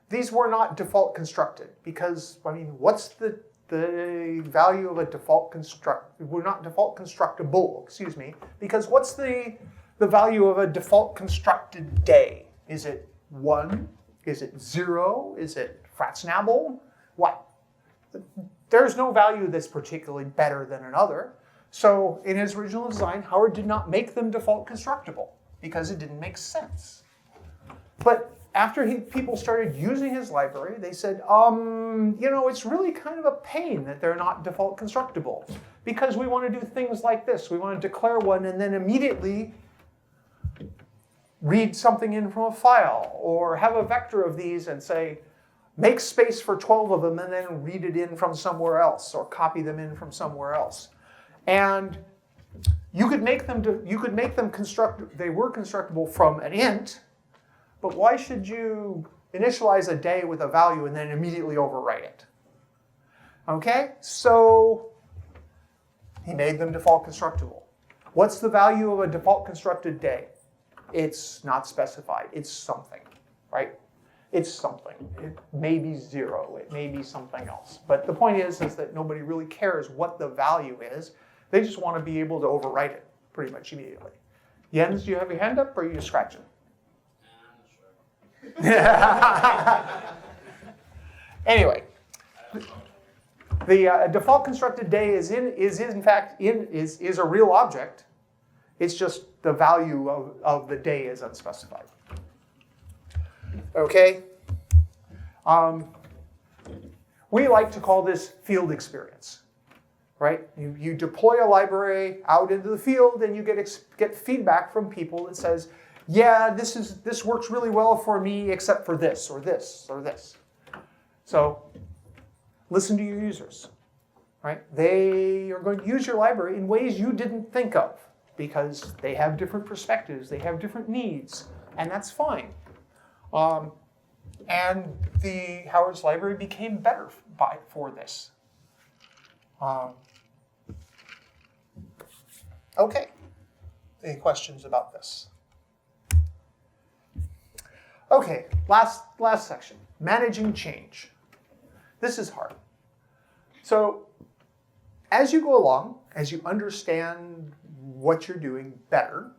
these were not default constructed because, what's the value of a default construct? We're not default constructible, excuse me, because what's the value of a default constructed day? Is it 1? Is it 0? Is it Fratsnabble? What? There's no value that's particularly better than another. So in his original design, Howard did not make them default constructible because it didn't make sense. But after people started using his library, they said, it's really kind of a pain that they're not default constructible because we want to do things like this. We want to declare one and then immediately read something in from a file or have a vector of these and say, make space for 12 of them and then read it in from somewhere else or copy them in from somewhere else. And you could make them they were constructible from an int, but why should you initialize a day with a value and then immediately overwrite it? Okay, so he made them default constructible. What's the value of a default constructed day? It's not specified. It's something, right? It's something. It may be 0. It may be something else. But the point is that nobody really cares what the value is. They just want to be able to overwrite it pretty much immediately. Jens, do you have your hand up or are you scratching? I'm not sure. Anyway, the default constructed day is in fact a real object. It's just the value of the day is unspecified. Okay. We like to call this field experience. right? You deploy a library out into the field and you get feedback from people that says, yeah, this works really well for me except for this or this or this. So listen to your users, right? They are going to use your library in ways you didn't think of because they have different perspectives, they have different needs, and that's fine. And the Howard's library became better for this. Okay, any questions about this? Okay, last section, managing change. This is hard. So as you go along, as you understand what you're doing better,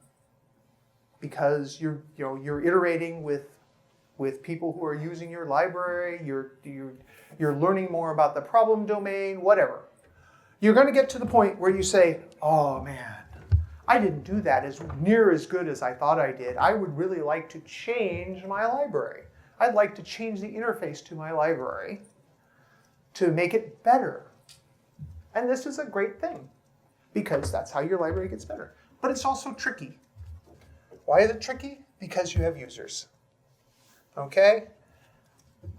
because you're iterating with people who are using your library, you're learning more about the problem domain, whatever. You're going to get to the point where you say, oh man, I didn't do that as near as good as I thought I did. I would really like to change my library. I'd like to change the interface to my library to make it better. And this is a great thing because that's how your library gets better. But it's also tricky. Why is it tricky? Because you have users. Okay?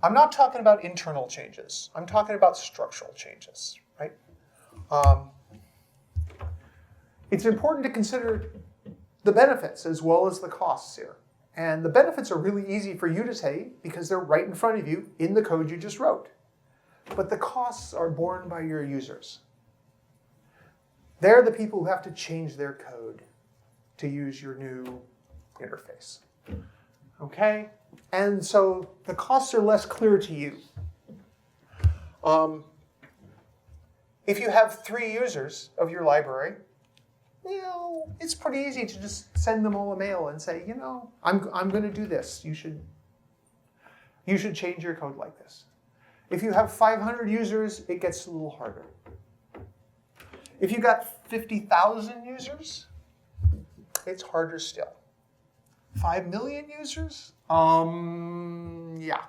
I'm not talking about internal changes. I'm talking about structural changes, right? It's important to consider the benefits as well as the costs here. And the benefits are really easy for you to say because they're right in front of you in the code you just wrote. But the costs are borne by your users. They're the people who have to change their code to use your new interface. Okay? And so the costs are less clear to you. If you have 3 users of your library, it's pretty easy to just send them all a mail and say, I'm going to do this. You should change your code like this. If you have 500 users, it gets a little harder. If you got 50,000 users, it's harder still. 5 million users? Yeah.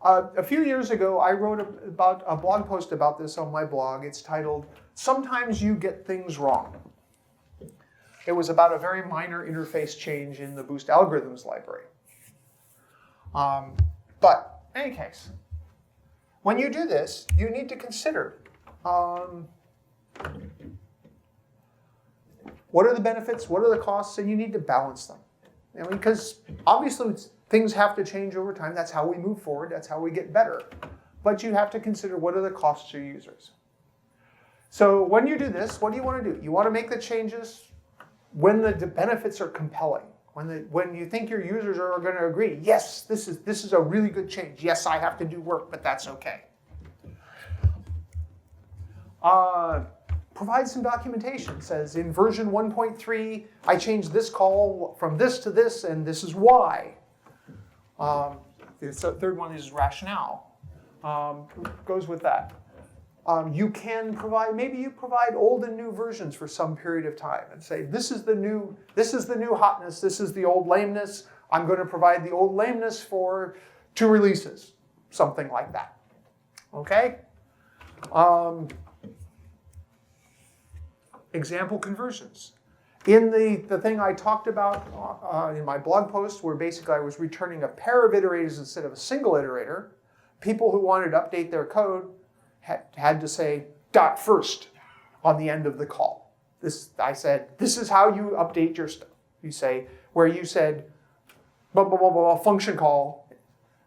A few years ago, I wrote about a blog post about this on my blog. It's titled, Sometimes You Get Things Wrong. It was about a very minor interface change in the Boost.Algorithms library. But in any case, when you do this, you need to consider what are the benefits, what are the costs, and you need to balance them. Because obviously things have to change over time. That's how we move forward. That's how we get better. But you have to consider what are the costs to your users. So when you do this, what do you want to do? You want to make the changes when the benefits are compelling. When you think your users are going to agree, yes, this is a really good change. Yes, I have to do work, but that's okay. Provide some documentation. It says in version 1.3, I changed this call from this to this, and this is why. The third one is rationale. Goes with that. You can provide, maybe you provide old and new versions for some period of time and say, this is the new hotness, this is the old lameness. I'm going to provide the old lameness for 2 releases, something like that. Okay? Example conversions. In the thing I talked about in my blog post, where basically I was returning a pair of iterators instead of a single iterator, people who wanted to update their code had to say .first on the end of the call. I said, this is how you update your stuff. You say, where you said, blah, blah, blah, blah, function call,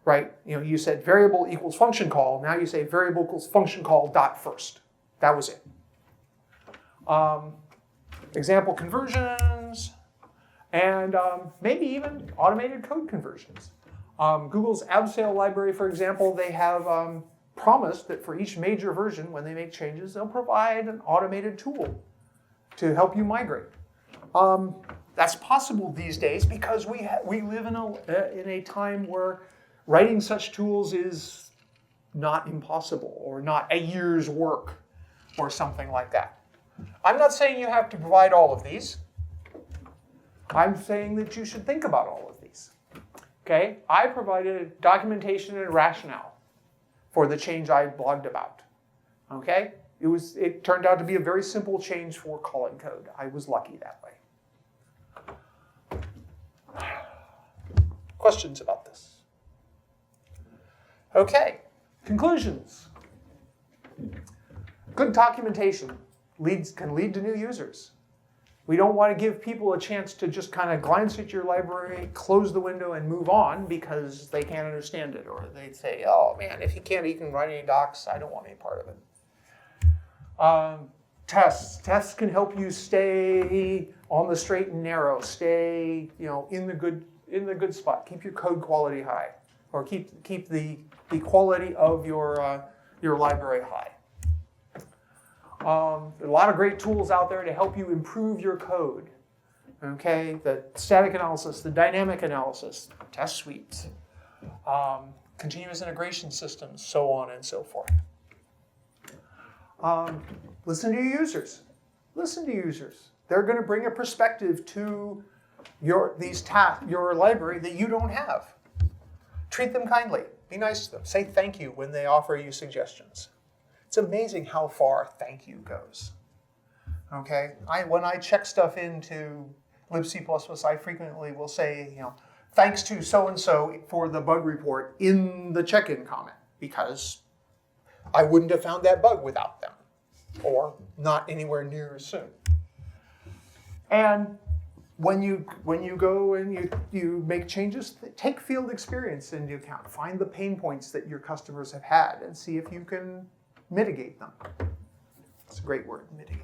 right? You said variable equals function call. Now you say variable equals function call .first. That was it. Example conversions, and maybe even automated code conversions. Google's Abseil library, for example, they have promised that for each major version, when they make changes, they'll provide an automated tool to help you migrate. That's possible these days because we live in a time where writing such tools is not impossible or not a year's work or something like that. I'm not saying you have to provide all of these. I'm saying that you should think about all of these. Okay? I provided documentation and rationale for the change I blogged about. Okay? It turned out to be a very simple change for calling code. I was lucky that way. Questions about this? Okay, conclusions. Good documentation can lead to new users. We don't want to give people a chance to just kind of glance at your library, close the window, and move on because they can't understand it. Or they'd say, oh man, if you can't even write any docs, I don't want any part of it. Tests can help you stay on the straight and narrow, stay in the good spot. Keep your code quality high, or keep the quality of your library high. There are a lot of great tools out there to help you improve your code. Okay, the static analysis, the dynamic analysis, test suites, continuous integration systems, so on and so forth. Listen to your users. Listen to users. They're going to bring a perspective to your library that you don't have. Treat them kindly. Be nice to them. Say thank you when they offer you suggestions. It's amazing how far thank you goes. Okay, when I check stuff into libc++, I frequently will say, thanks to so-and-so for the bug report in the check-in comment, because I wouldn't have found that bug without them, or not anywhere near as soon. And when you go and you make changes, take field experience into account. Find the pain points that your customers have had and see if you can mitigate them. It's a great word, mitigate.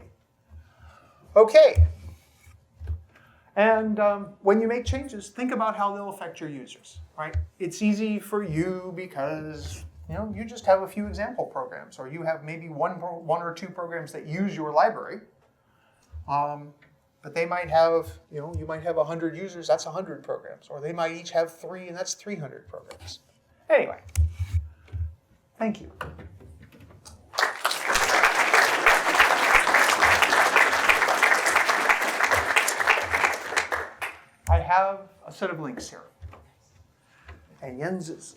Okay. And when you make changes, think about how they'll affect your users, right? It's easy for you because you just have a few example programs, or you have maybe one or two programs that use your library. But they might have, you might have 100 users, that's 100 programs. Or they might each have 3, and that's 300 programs. Anyway, thank you. I have a set of links here. And Jens is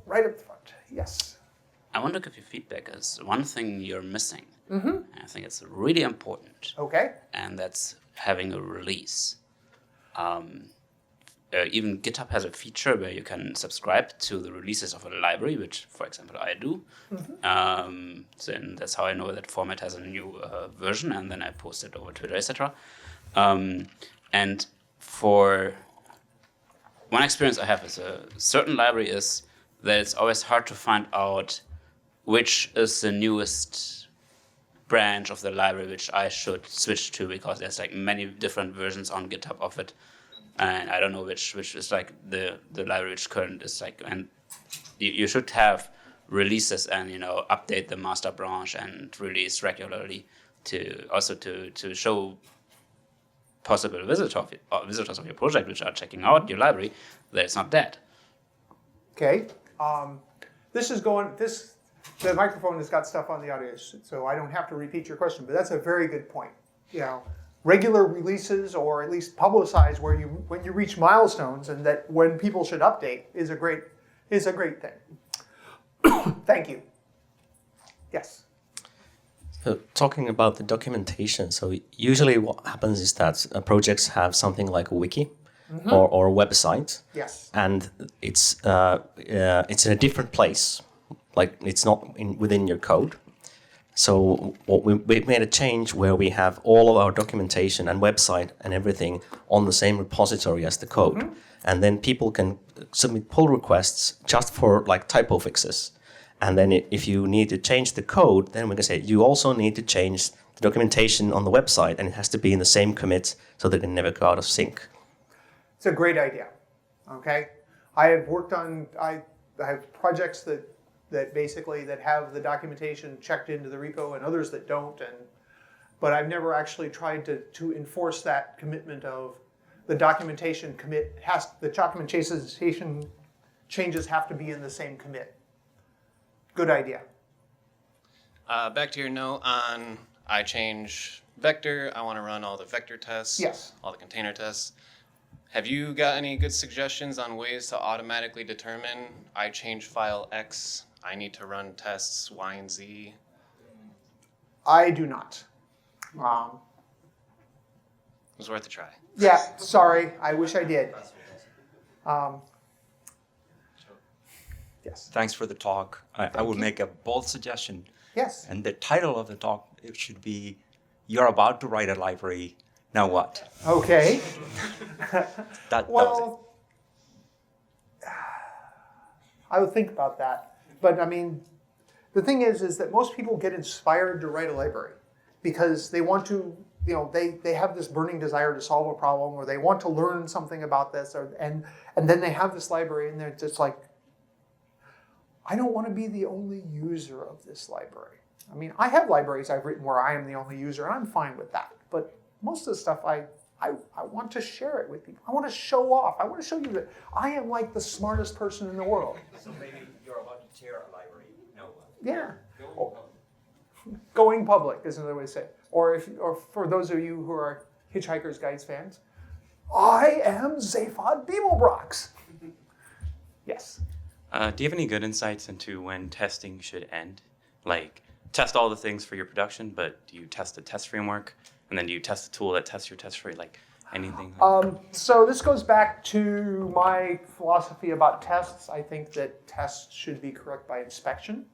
right up front. Yes. I want to give you feedback as one thing you're missing. Mm-hmm. And I think it's really important. Okay. And that's having a release. Even GitHub has a feature where you can subscribe to the releases of a library, which, for example, I do. Mm-hmm. So that's how I know that format has a new version, and then I post it over Twitter, etc. And for one experience I have with a certain library is that it's always hard to find out which is the newest branch of the library which I should switch to, because there's like many different versions on GitHub of it, and I don't know which is like the library which current is like. And you should have releases and update the master branch and release regularly to show possible visitors of your project which are checking out your library that it's not dead. Okay. The microphone has got stuff on the audio, so I don't have to repeat your question, but that's a very good point. Regular releases, or at least publicize when you reach milestones, and that when people should update is a great thing. Thank you. Yes. So talking about the documentation, so usually what happens is that projects have something like a wiki. Mm-hmm. or a website. Yes. And it's in a different place, like it's not within your code. So we've made a change where we have all of our documentation and website and everything on the same repository as the code. Mm-hmm. And then people can submit pull requests just for like typo fixes. And then if you need to change the code, then we can say you also need to change the documentation on the website, and it has to be in the same commit so that it never go out of sync. It's a great idea. Okay, I have projects that basically have the documentation checked into the repo, and others that don't. But I've never actually tried to enforce that commitment of the documentation changes have to be in the same commit. Good idea. Back to your note on I change vector. I want to run all the vector tests. Yes. All the container tests. Have you got any good suggestions on ways to automatically determine I change file X, I need to run tests Y and Z? I do not. It was worth a try. Yeah, sorry. I wish I did. Yes. Thanks for the talk. I would make a bold suggestion. Yes. And the title of the talk, it should be, "You're about to write a library, now what?" Okay. That well, was it. I would think about that. But I mean, the thing is that most people get inspired to write a library because they want to, they have this burning desire to solve a problem, or they want to learn something about this, and then they have this library and they're just like, I don't want to be the only user of this library. I mean, I have libraries I've written where I am the only user, and I'm fine with that. But most of the stuff I want to share it with people. I want to show off. I want to show you that I am like the smartest person in the world. So maybe you're about to tear a library, now what? Yeah. Going public is another way to say it. Or for those of you who are Hitchhiker's Guides fans, I am Zaphod Beeblebrox. Yes. Do you have any good insights into when testing should end? Like, test all the things for your production, but do you test the test framework? And then do you test the tool that tests your test frame? Like, anything? So this goes back to my philosophy about tests. I think that tests should be correct by inspection.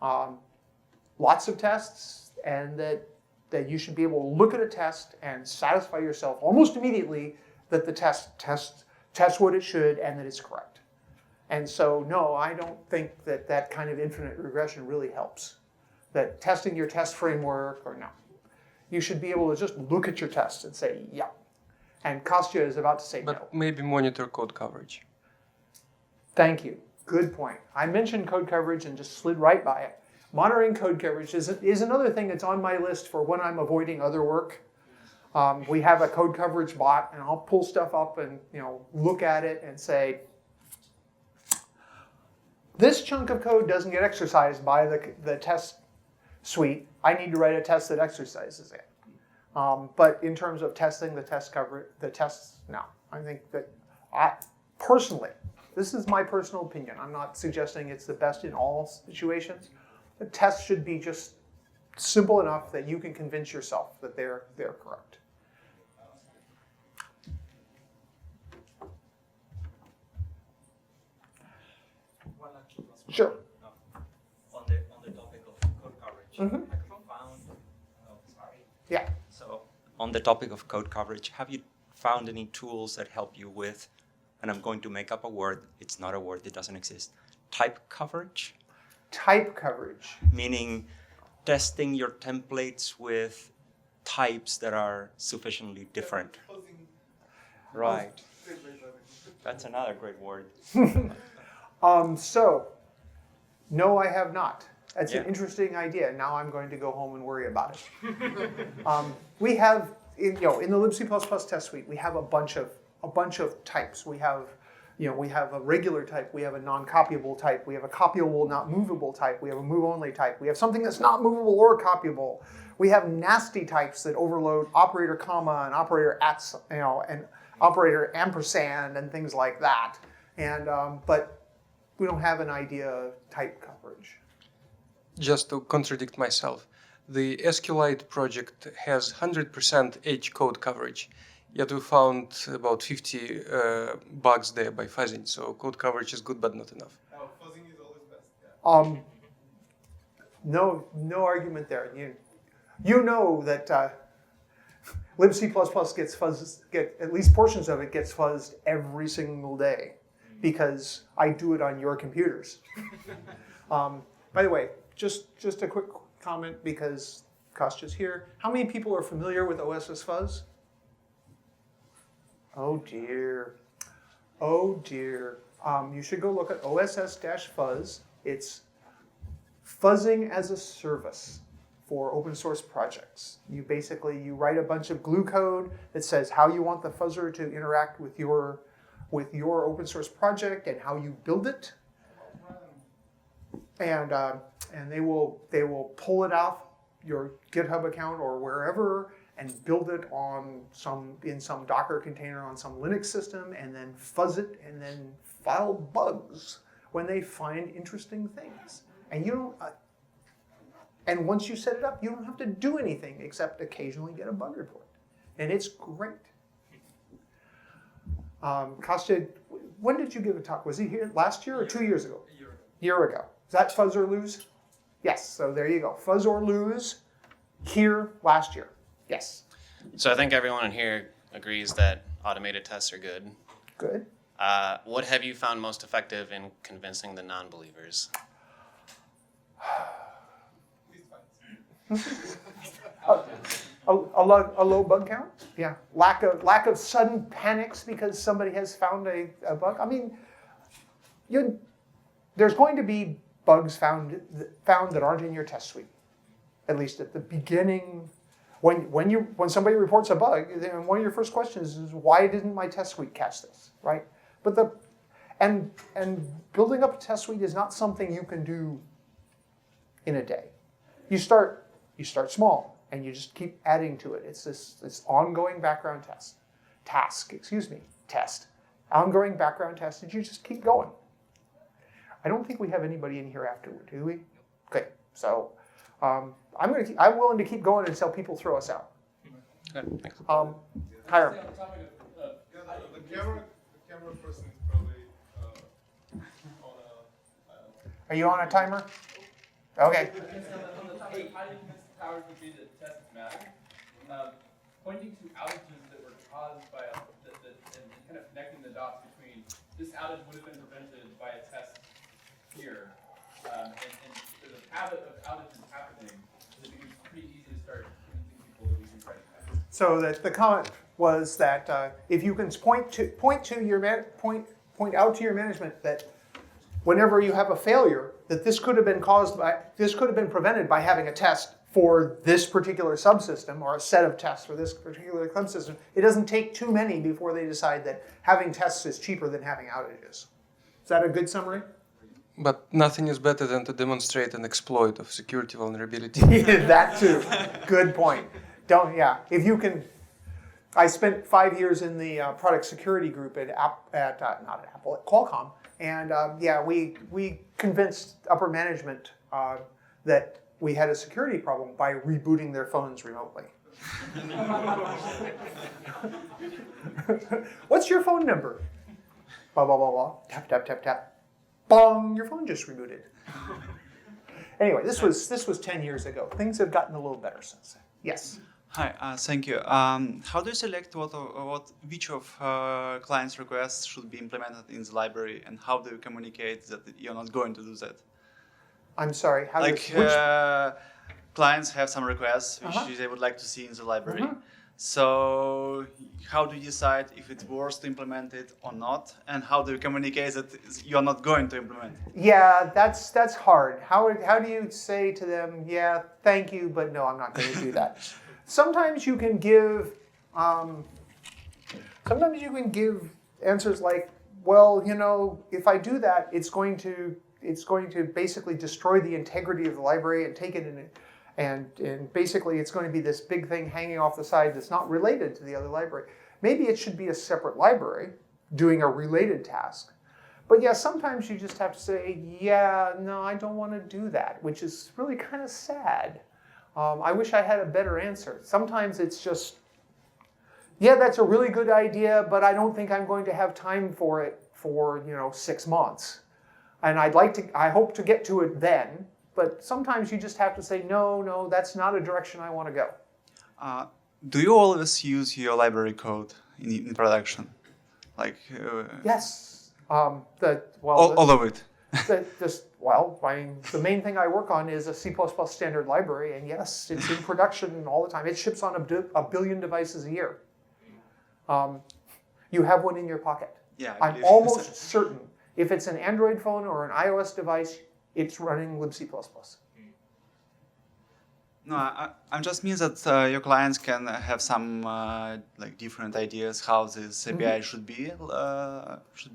Lots of tests, and that you should be able to look at a test and satisfy yourself almost immediately that the test tests what it should and that it's correct. And so, no, I don't think that kind of infinite regression really helps. That testing your test framework, or no. You should be able to just look at your test and say, yeah. And Kostya is about to say no. But maybe monitor code coverage. Thank you. Good point. I mentioned code coverage and just slid right by it. Monitoring code coverage is another thing that's on my list for when I'm avoiding other work. We have a code coverage bot, and I'll pull stuff up and look at it and say, this chunk of code doesn't get exercised by the test suite. I need to write a test that exercises it. But in terms of testing the tests, no. I think that personally, this is my personal opinion. I'm not suggesting it's the best in all situations. The test should be just simple enough that you can convince yourself that they're correct. Sure. On the topic of code coverage, Yeah. So on the topic of code coverage, have you found any tools that help you with, and I'm going to make up a word, it's not a word, it doesn't exist, type coverage? Type coverage. Meaning testing your templates with types that are sufficiently different. Right. That's another great word. So, no, I have not. That's an interesting idea. Now I'm going to go home and worry about it. We have, in the libc++ test suite, we have a bunch of types. We have a regular type. We have a non-copyable type. We have a copyable, not movable type. We have a move-only type. We have something that's not movable or copyable. We have nasty types that overload operator comma and operator at, and operator ampersand and things like that. And but we don't have an idea of type coverage. Just to contradict myself, the SQLite project has 100% H code coverage, yet we found about 50 bugs there by fuzzing. So code coverage is good, but not enough. Fuzzing is always best. Yeah. No argument there. You know that libc++ gets fuzzed. At least portions of it gets fuzzed every single day, because I do it on your computers. By the way, just a quick comment, because Kostya's here. How many people are familiar with OSS Fuzz? Oh dear. Oh dear. You should go look at OSS-Fuzz. It's fuzzing as a service for open source projects. You write a bunch of glue code that says how you want the fuzzer to interact with your open source project and how you build it. And they will pull it off your GitHub account or wherever and build it in some Docker container on some Linux system, and then fuzz it and then file bugs when they find interesting things. And And once you set it up, you don't have to do anything except occasionally get a bug report. And it's great. Kostya, when did you give a talk? Was he here last year or 2 years ago? A year ago. Year ago. Is that Fuzz or Lose? Yes, so there you go. Fuzz or Lose here last year. Yes. So I think everyone in here agrees that automated tests are good. Good. What have you found most effective in convincing the non-believers? A low bug count? Yeah. Lack of sudden panics because somebody has found a bug. I mean, there's going to be bugs found that aren't in your test suite. At least at the beginning, when somebody reports a bug, then one of your first questions is, why didn't my test suite catch this, right? But and building up a test suite is not something you can do in a day. You start small and you just keep adding to it. It's this ongoing background test, ongoing background test, and you just keep going. I don't think we have anybody in here afterward, do we? Okay, so I'm willing to keep going until people throw us out. Okay, thanks. Hiram. The camera person is probably on a. Are you on a timer? Okay. On the topic, how do you convince the powers that be that tests matter? Pointing to outages that were caused by and kind of connecting the dots between this outage would have been prevented by a test here, and there's a habit of outages happening, it becomes pretty easy to start convincing people that we can try to test. So the comment was that if you can point out to your management that whenever you have a failure, that this could have been prevented by having a test for this particular subsystem or a set of tests for this particular subsystem, it doesn't take too many before they decide that having tests is cheaper than having outages. Is that a good summary? But nothing is better than to demonstrate an exploit of security vulnerability. That too. Good point. If you can. I spent 5 years in the product security group at Qualcomm, and we convinced upper management that we had a security problem by rebooting their phones remotely. What's your phone number? Blah blah blah blah. Tap tap tap tap. Bong! Your phone just rebooted. Anyway, this was 10 years ago. Things have gotten a little better since then. Yes. Hi, thank you. How do you select which of clients' requests should be implemented in the library, and how do you communicate that you're not going to do that? I'm sorry. Clients have some requests which they would like to see in the library. So how do you decide if it's worth to implement it or not, and how do you communicate that you're not going to implement it? Yeah, that's hard. How do you say to them, yeah, thank you, but no, I'm not going to do that. Sometimes you can give answers like, well, if I do that, it's going to basically destroy the integrity of the library and take it in and basically it's going to be this big thing hanging off the side that's not related to the other library. Maybe it should be a separate library doing a related task. But yeah, sometimes you just have to say, yeah, no, I don't want to do that, which is really kind of sad. I wish I had a better answer. Sometimes it's just, yeah, that's a really good idea, but I don't think I'm going to have time for it for 6 months. And I hope to get to it then. But sometimes you just have to say, no, that's not a direction I want to go. Do you always use your library code in production? Yes. All of it? The main thing I work on is a C++ standard library, and yes, it's in production all the time. It ships on a billion devices a year. You have one in your pocket. Yeah, I'm almost certain if it's an Android phone or an iOS device, it's running libc++. No, I just mean that your clients can have some different ideas how this API should be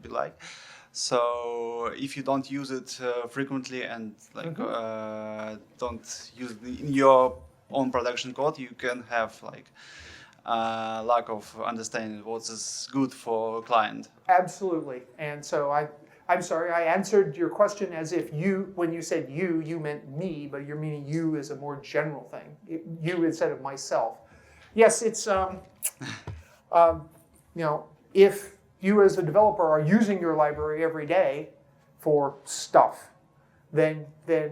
like. So if you don't use it frequently and don't use it in your own production code, you can have lack of understanding what is good for a client. Absolutely, and so I'm sorry, I answered your question as if you, when you said you meant me, but you're meaning you as a more general thing. You instead of myself. Yes, it's, if you as a developer are using your library every day for stuff, then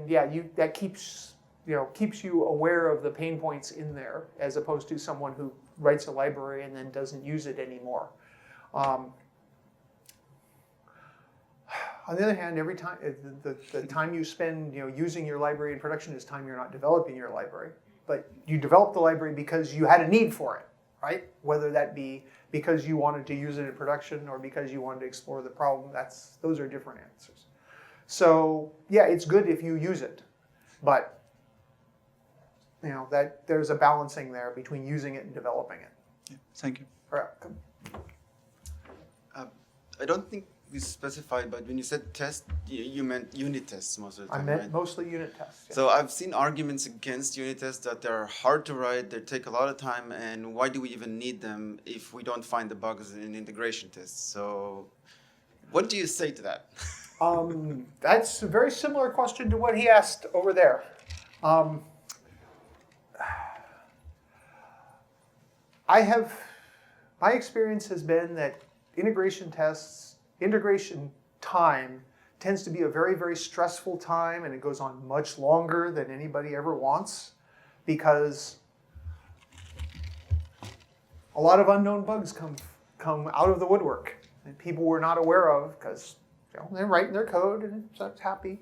yeah, that keeps you aware of the pain points in there, as opposed to someone who writes a library and then doesn't use it anymore. On the other hand, every time the time you spend using your library in production is time you're not developing your library. But you developed the library because you had a need for it, right? Whether that be because you wanted to use it in production or because you wanted to explore the problem, those are different answers. So yeah, it's good if you use it, but that there's a balancing there between using it and developing it. Yeah, thank you. All right. I don't think we specified, but when you said test, you meant unit tests most of the time, I meant right? mostly unit tests. Yeah. So I've seen arguments against unit tests that they're hard to write, they take a lot of time, and why do we even need them if we don't find the bugs in integration tests? So what do you say to that? That's a very similar question to what he asked over there. My experience has been that integration time tends to be a very, very stressful time, and it goes on much longer than anybody ever wants, because a lot of unknown bugs come out of the woodwork that people were not aware of because they're writing their code and it's happy.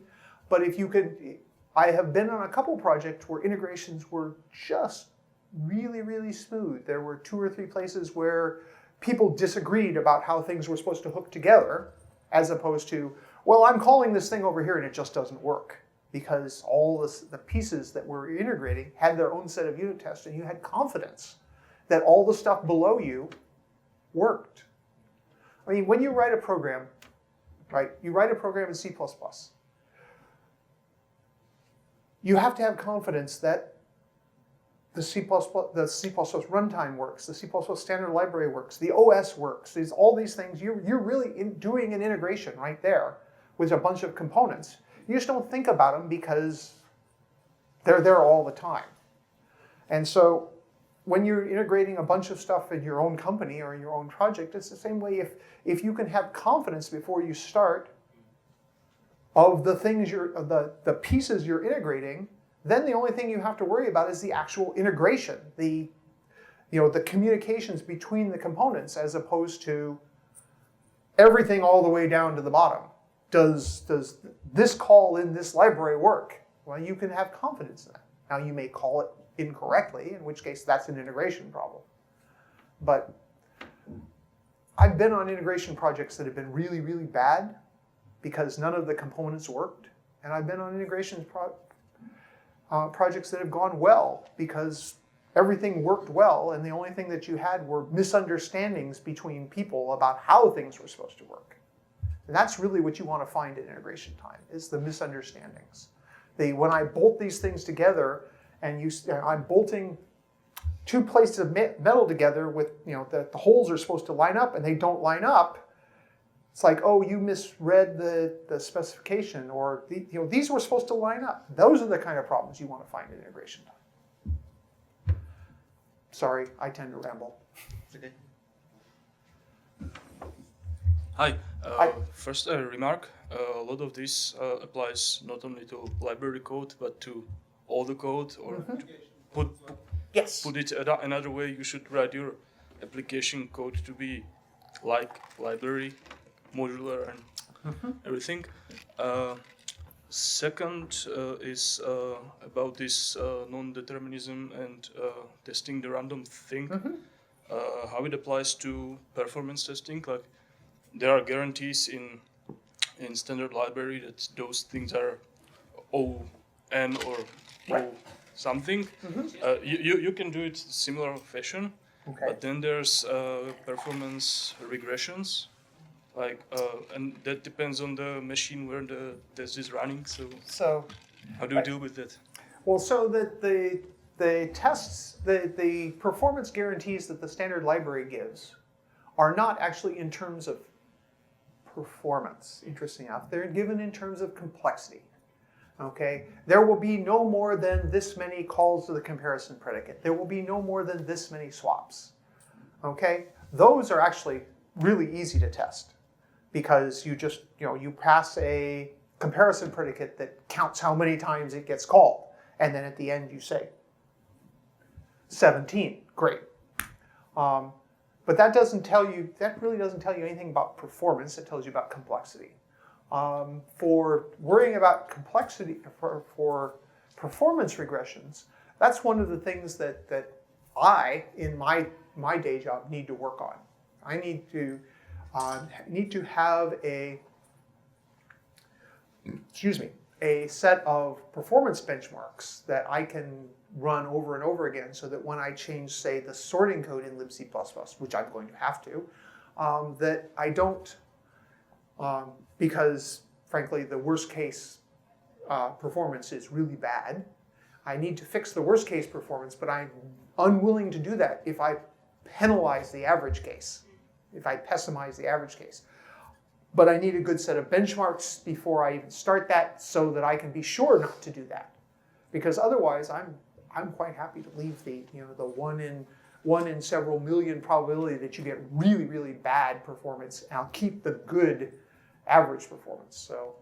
But if you could, I have been on a couple projects where integrations were just really, really smooth. There were 2 or 3 places where people disagreed about how things were supposed to hook together, as opposed to, well, I'm calling this thing over here and it just doesn't work, because all the pieces that we're integrating had their own set of unit tests, and you had confidence that all the stuff below you worked. I mean, when you write a program, right, you write a program in C++, you have to have confidence that the C++ runtime works, the C++ standard library works, the OS works. All these things, you're really doing an integration right there with a bunch of components. You just don't think about them because they're there all the time. And so when you're integrating a bunch of stuff in your own company or in your own project, it's the same way. If you can have confidence before you start of the things the pieces you're integrating, then the only thing you have to worry about is the actual integration, the communications between the components, as opposed to everything all the way down to the bottom. Does this call in this library work? Well, you can have confidence in that. Now, you may call it incorrectly, in which case that's an integration problem. But I've been on integration projects that have been really, really bad because none of the components worked. And I've been on integration projects that have gone well because everything worked well, and the only thing that you had were misunderstandings between people about how things were supposed to work. And that's really what you want to find in integration time, is the misunderstandings. When I bolt these things together, and I'm bolting 2 plates of metal together with, the holes are supposed to line up and they don't line up, it's like, oh, you misread the specification, or these were supposed to line up. Those are the kind of problems you want to find in integration time. Sorry, I tend to ramble. It's okay. Hi. First, a remark. A lot of this applies not only to library code, but to all the code, or to put it another way, you should write your application code to be like library, modular, and everything. Second is about this non-determinism and testing the random thing, how it applies to performance testing. Like, there are guarantees in standard library that those things are O(n) or O something. You can do it similar fashion, but then there's performance regressions. And that depends on the machine where the test is running. So how do you deal with that? Well, so that the tests, the performance guarantees that the standard library gives are not actually in terms of performance, interesting enough. They're given in terms of complexity. Okay, there will be no more than this many calls to the comparison predicate. There will be no more than this many swaps. Okay, those are actually really easy to test because you just, you pass a comparison predicate that counts how many times it gets called. And then at the end you say 17, great. But that really doesn't tell you anything about performance. It tells you about complexity. For worrying about complexity, for performance regressions, that's one of the things that I, in my day job, need to work on. I need to have a set of performance benchmarks that I can run over and over again so that when I change, say, the sorting code in libc++, which I'm going to have to, that I don't, because frankly the worst case performance is really bad. I need to fix the worst case performance, but I'm unwilling to do that if I penalize the average case, if I pessimize the average case. But I need a good set of benchmarks before I even start that so that I can be sure not to do that. Because otherwise I'm quite happy to leave the the one in several million probability that you get really, really bad performance, and I'll keep the good average performance. So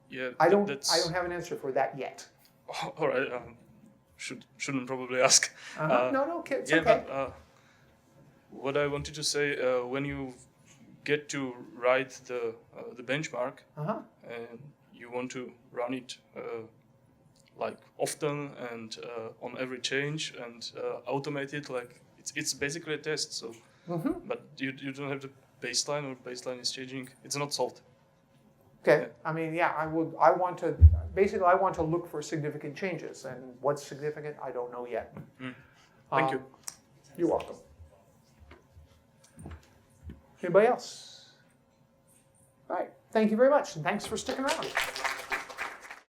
yeah, I don't have an answer for that yet. All right, shouldn't probably ask. No, it's yeah, okay. But, what I wanted to say, when you get to write the benchmark, and you want to run it like often and on every change and automate it, like it's basically a test. So, but you don't have the baseline, or baseline is changing. It's not solved. Okay. Yeah. I mean, yeah, I want to look for significant changes, and what's significant, I don't know yet. Thank you. You're welcome. Anybody else? All right. Thank you very much, and thanks for sticking around.